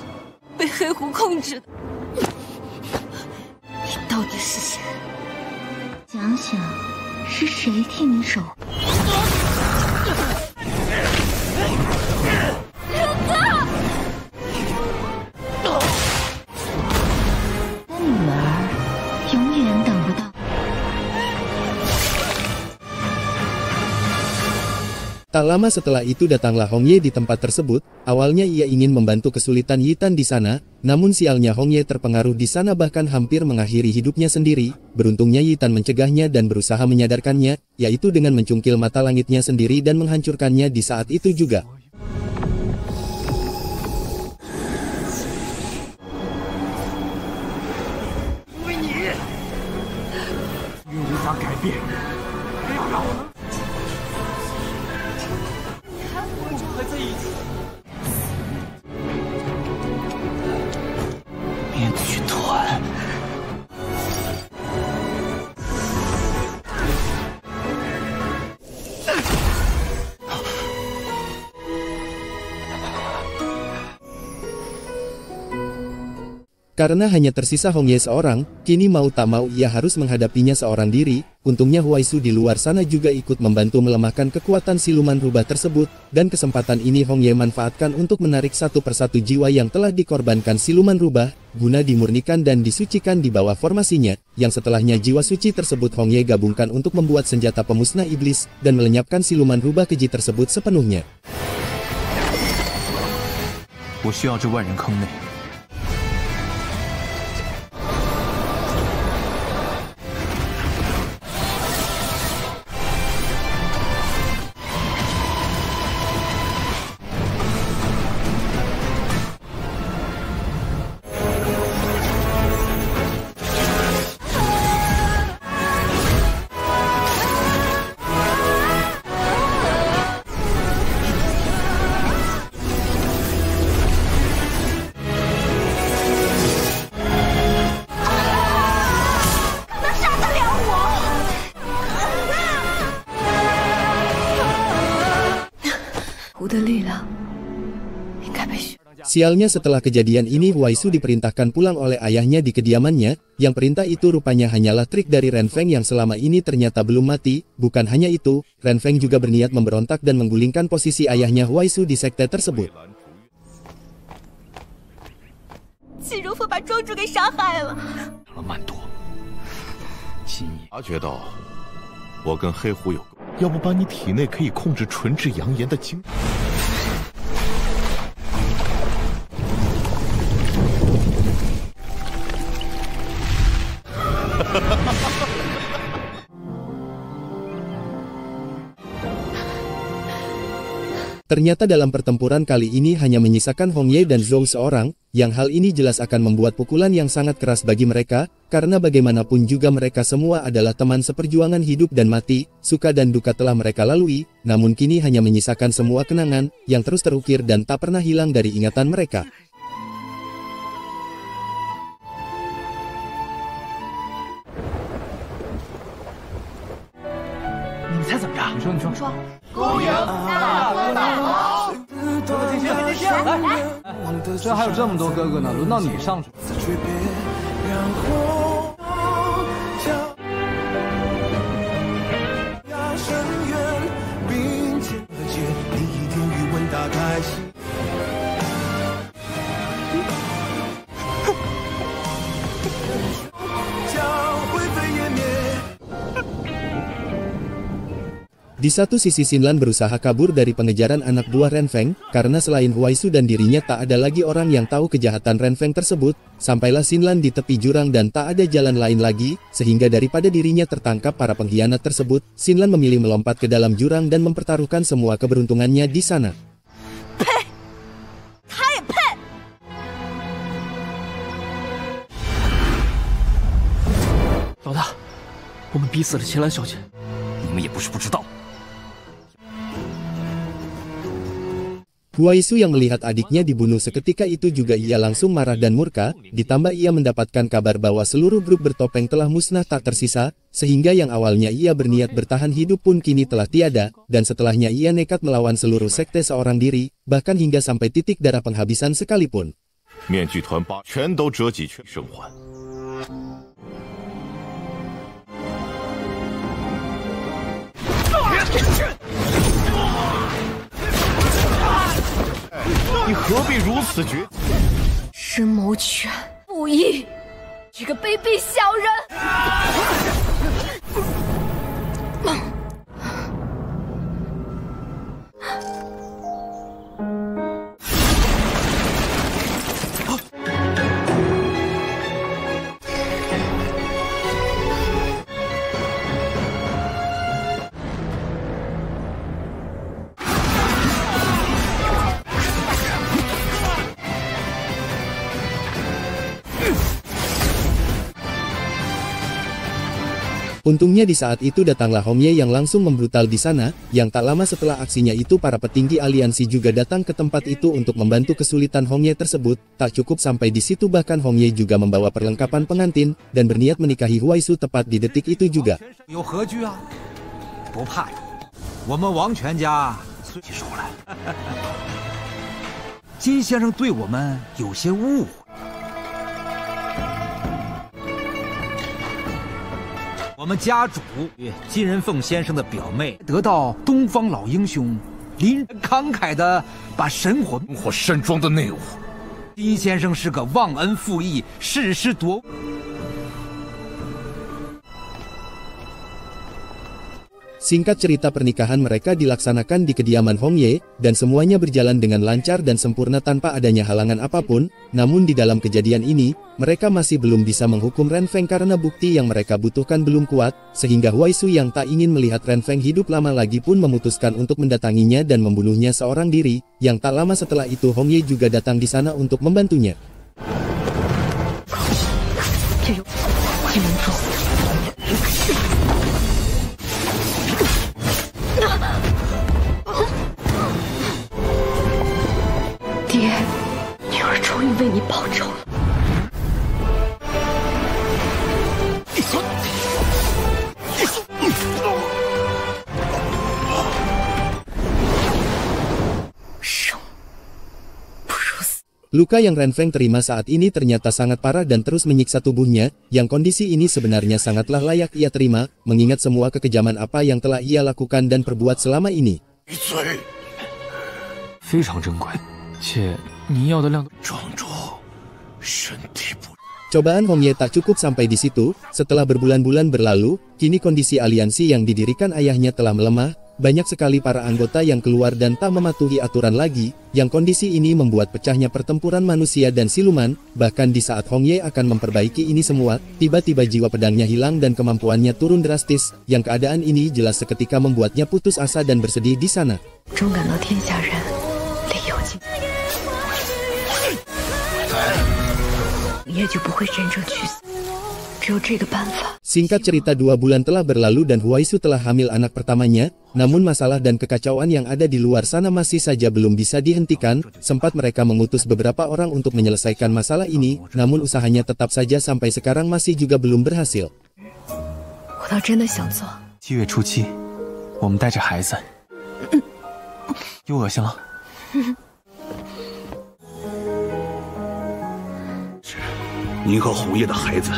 被黑狐控制的？你到底是谁？想想，是谁替你守？ Tak lama setelah itu datanglah Hong Ye di tempat tersebut. Awalnya ia ingin membantu kesulitan Yitan di sana, namun sialnya Hong Ye terpengaruh di sana bahkan hampir mengakhiri hidupnya sendiri. Beruntungnya Yitan mencegahnya dan berusaha menyadarkannya, yaitu dengan mencungkil mata langitnya sendiri dan menghancurkannya di saat itu juga. Karena hanya tersisa Hong Ye seorang, kini mau tak mau ia harus menghadapinya seorang diri. Untungnya Huaisu di luar sana juga ikut membantu melemahkan kekuatan siluman rubah tersebut, dan kesempatan ini Hong Ye manfaatkan untuk menarik satu persatu jiwa yang telah dikorbankan siluman rubah, guna dimurnikan dan disucikan di bawah formasinya, yang setelahnya jiwa suci tersebut Hong Ye gabungkan untuk membuat senjata pemusnah iblis, dan melenyapkan siluman rubah keji tersebut sepenuhnya. 我需要这万人坑内。 Sialnya setelah kejadian ini Huaisu diperintahkan pulang oleh ayahnya di kediamannya, yang perintah itu rupanya hanyalah trik dari Renfeng yang selama ini ternyata belum mati. Bukan hanya itu, Renfeng juga berniat memberontak dan menggulingkan posisi ayahnya Huaisu di sekte tersebut. 季如风把庄主给杀害了。曼多，今夜察觉到我跟黑狐有关，要不把你体内可以控制纯质阳炎的精。 Ternyata dalam pertempuran kali ini hanya menyisakan Hong Ye dan Zhou seorang, yang hal ini jelas akan membuat pukulan yang sangat keras bagi mereka, karena bagaimanapun juga mereka semua adalah teman seperjuangan hidup dan mati, suka dan duka telah mereka lalui, namun kini hanya menyisakan semua kenangan, yang terus terukir dan tak pernah hilang dari ingatan mereka. 你猜怎么着？你说。恭迎大官大王。这还有这么多哥哥呢，轮到你上去。Di satu sisi Xinlan berusaha kabur dari pengejaran anak buah Renfeng, karena selain Huaisu dan dirinya tak ada lagi orang yang tahu kejahatan Renfeng tersebut, sampailah Xinlan di tepi jurang dan tak ada jalan lain lagi, sehingga daripada dirinya tertangkap para pengkhianat tersebut, Xinlan memilih melompat ke dalam jurang dan mempertaruhkan semua keberuntungannya di sana. 老大，我们逼死了秦岚小姐，你们也不是不知道。 Huaisu yang melihat adiknya dibunuh seketika itu juga ia langsung marah dan murka, ditambah ia mendapatkan kabar bahwa seluruh grup bertopeng telah musnah tak tersisa, sehingga yang awalnya ia berniat bertahan hidup pun kini telah tiada, dan setelahnya ia nekat melawan seluruh sekte seorang diri, bahkan hingga sampai titik darah penghabisan sekalipun. 面具团8全都折戟生还。 你何必如此绝？深谋权，不义，这个卑鄙小人！ Untungnya di saat itu datanglah Hongye yang langsung membrutal di sana, yang tak lama setelah aksinya itu para petinggi aliansi juga datang ke tempat itu untuk membantu kesulitan Hongye tersebut. Tak cukup sampai di situ, bahkan Hongye juga membawa perlengkapan pengantin dan berniat menikahi Huaisu tepat di detik itu juga. 有何惧啊？不怕呀，我们王权家虽说来，金先生对我们有些误会。 我们家主金仁凤先生的表妹得到东方老英雄林慷慨的把神火山庄的内务，金先生是个忘恩负义、誓师夺。 Singkat cerita, pernikahan mereka dilaksanakan di kediaman Hongye, dan semuanya berjalan dengan lancar dan sempurna tanpa adanya halangan apapun. Namun di dalam kejadian ini, mereka masih belum bisa menghukum Renfeng karena bukti yang mereka butuhkan belum kuat, sehingga Huaisu yang tak ingin melihat Renfeng hidup lama lagi pun memutuskan untuk mendatanginya dan membunuhnya seorang diri. Yang tak lama setelah itu Hongye juga datang di sana untuk membantunya. Luka yang Renfeng terima saat ini ternyata sangat parah dan terus menyiksa tubuhnya, yang kondisi ini sebenarnya sangatlah layak ia terima, mengingat semua kekejaman apa yang telah ia lakukan dan perbuat selama ini. 非常珍贵，且你要的量庄主，身体不。 Cobaan Hongye tak cukup sampai di situ. Setelah berbulan-bulan berlalu, kini kondisi aliansi yang didirikan ayahnya telah melemah. Banyak sekali para anggota yang keluar dan tak mematuhi aturan lagi, yang kondisi ini membuat pecahnya pertempuran manusia dan siluman. Bahkan di saat Hongye akan memperbaiki ini semua, tiba-tiba jiwa pedangnya hilang dan kemampuannya turun drastis, yang keadaan ini jelas seketika membuatnya putus asa dan bersedih di sana. Singkat cerita, 2 bulan telah berlalu dan Huaisu telah hamil anak pertamanya. Namun masalah dan kekacauan yang ada di luar sana masih saja belum bisa dihentikan. Sempat mereka mengutus beberapa orang untuk menyelesaikan masalah ini, namun usahanya tetap saja sampai sekarang masih juga belum berhasil. 7月初7，我们带着孩子，又恶心了。您和红叶的孩子。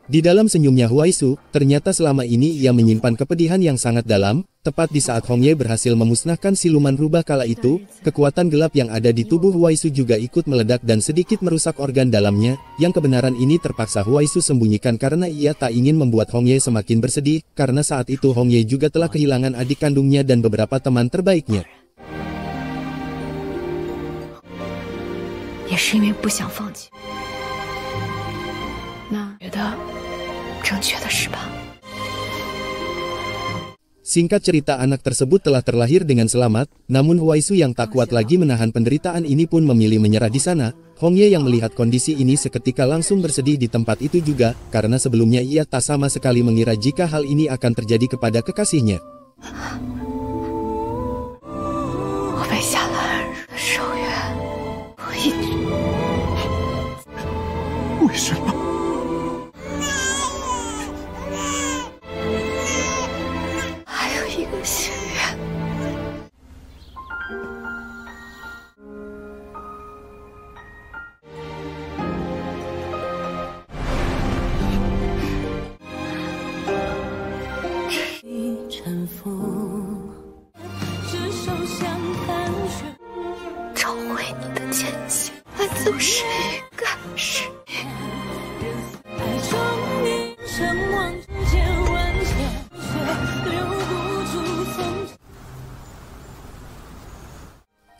Di dalam senyumnya Huaisu, ternyata selama ini ia menyimpan kepedihan yang sangat dalam. Tepat di saat Hongye berhasil memusnahkan siluman rubah kala itu, kekuatan gelap yang ada di tubuh Huaisu juga ikut meledak dan sedikit merusak organ dalamnya. Yang kebenaran ini terpaksa Huaisu sembunyikan karena ia tak ingin membuat Hongye semakin bersedih, karena saat itu Hongye juga telah kehilangan adik kandungnya dan beberapa teman terbaiknya. 也是因为不想放弃。那觉得正确的是吧？ Singkat cerita, anak tersebut telah terlahir dengan selamat, namun Huaisu yang tak kuat lagi menahan penderitaan ini pun memilih menyerah di sana. Hongye yang melihat kondisi ini seketika langsung bersedih di tempat itu juga, karena sebelumnya ia tak sama sekali mengira jika hal ini akan terjadi kepada kekasihnya. 我被夏兰的守约，我一直为什么？ 心愿。找回你的前行，那就是预感是。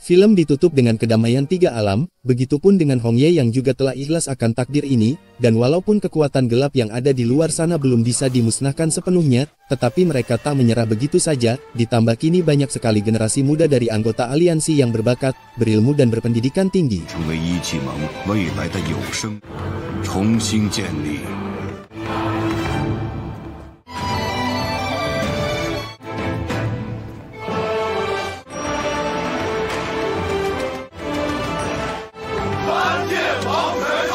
Film ditutup dengan kedamaian tiga alam, begitupun dengan Hongye yang juga telah ikhlas akan takdir ini, dan walaupun kekuatan gelap yang ada di luar sana belum bisa dimusnahkan sepenuhnya, tetapi mereka tak menyerah begitu saja, ditambah kini banyak sekali generasi muda dari anggota aliansi yang berbakat, berilmu dan berpendidikan tinggi. 王权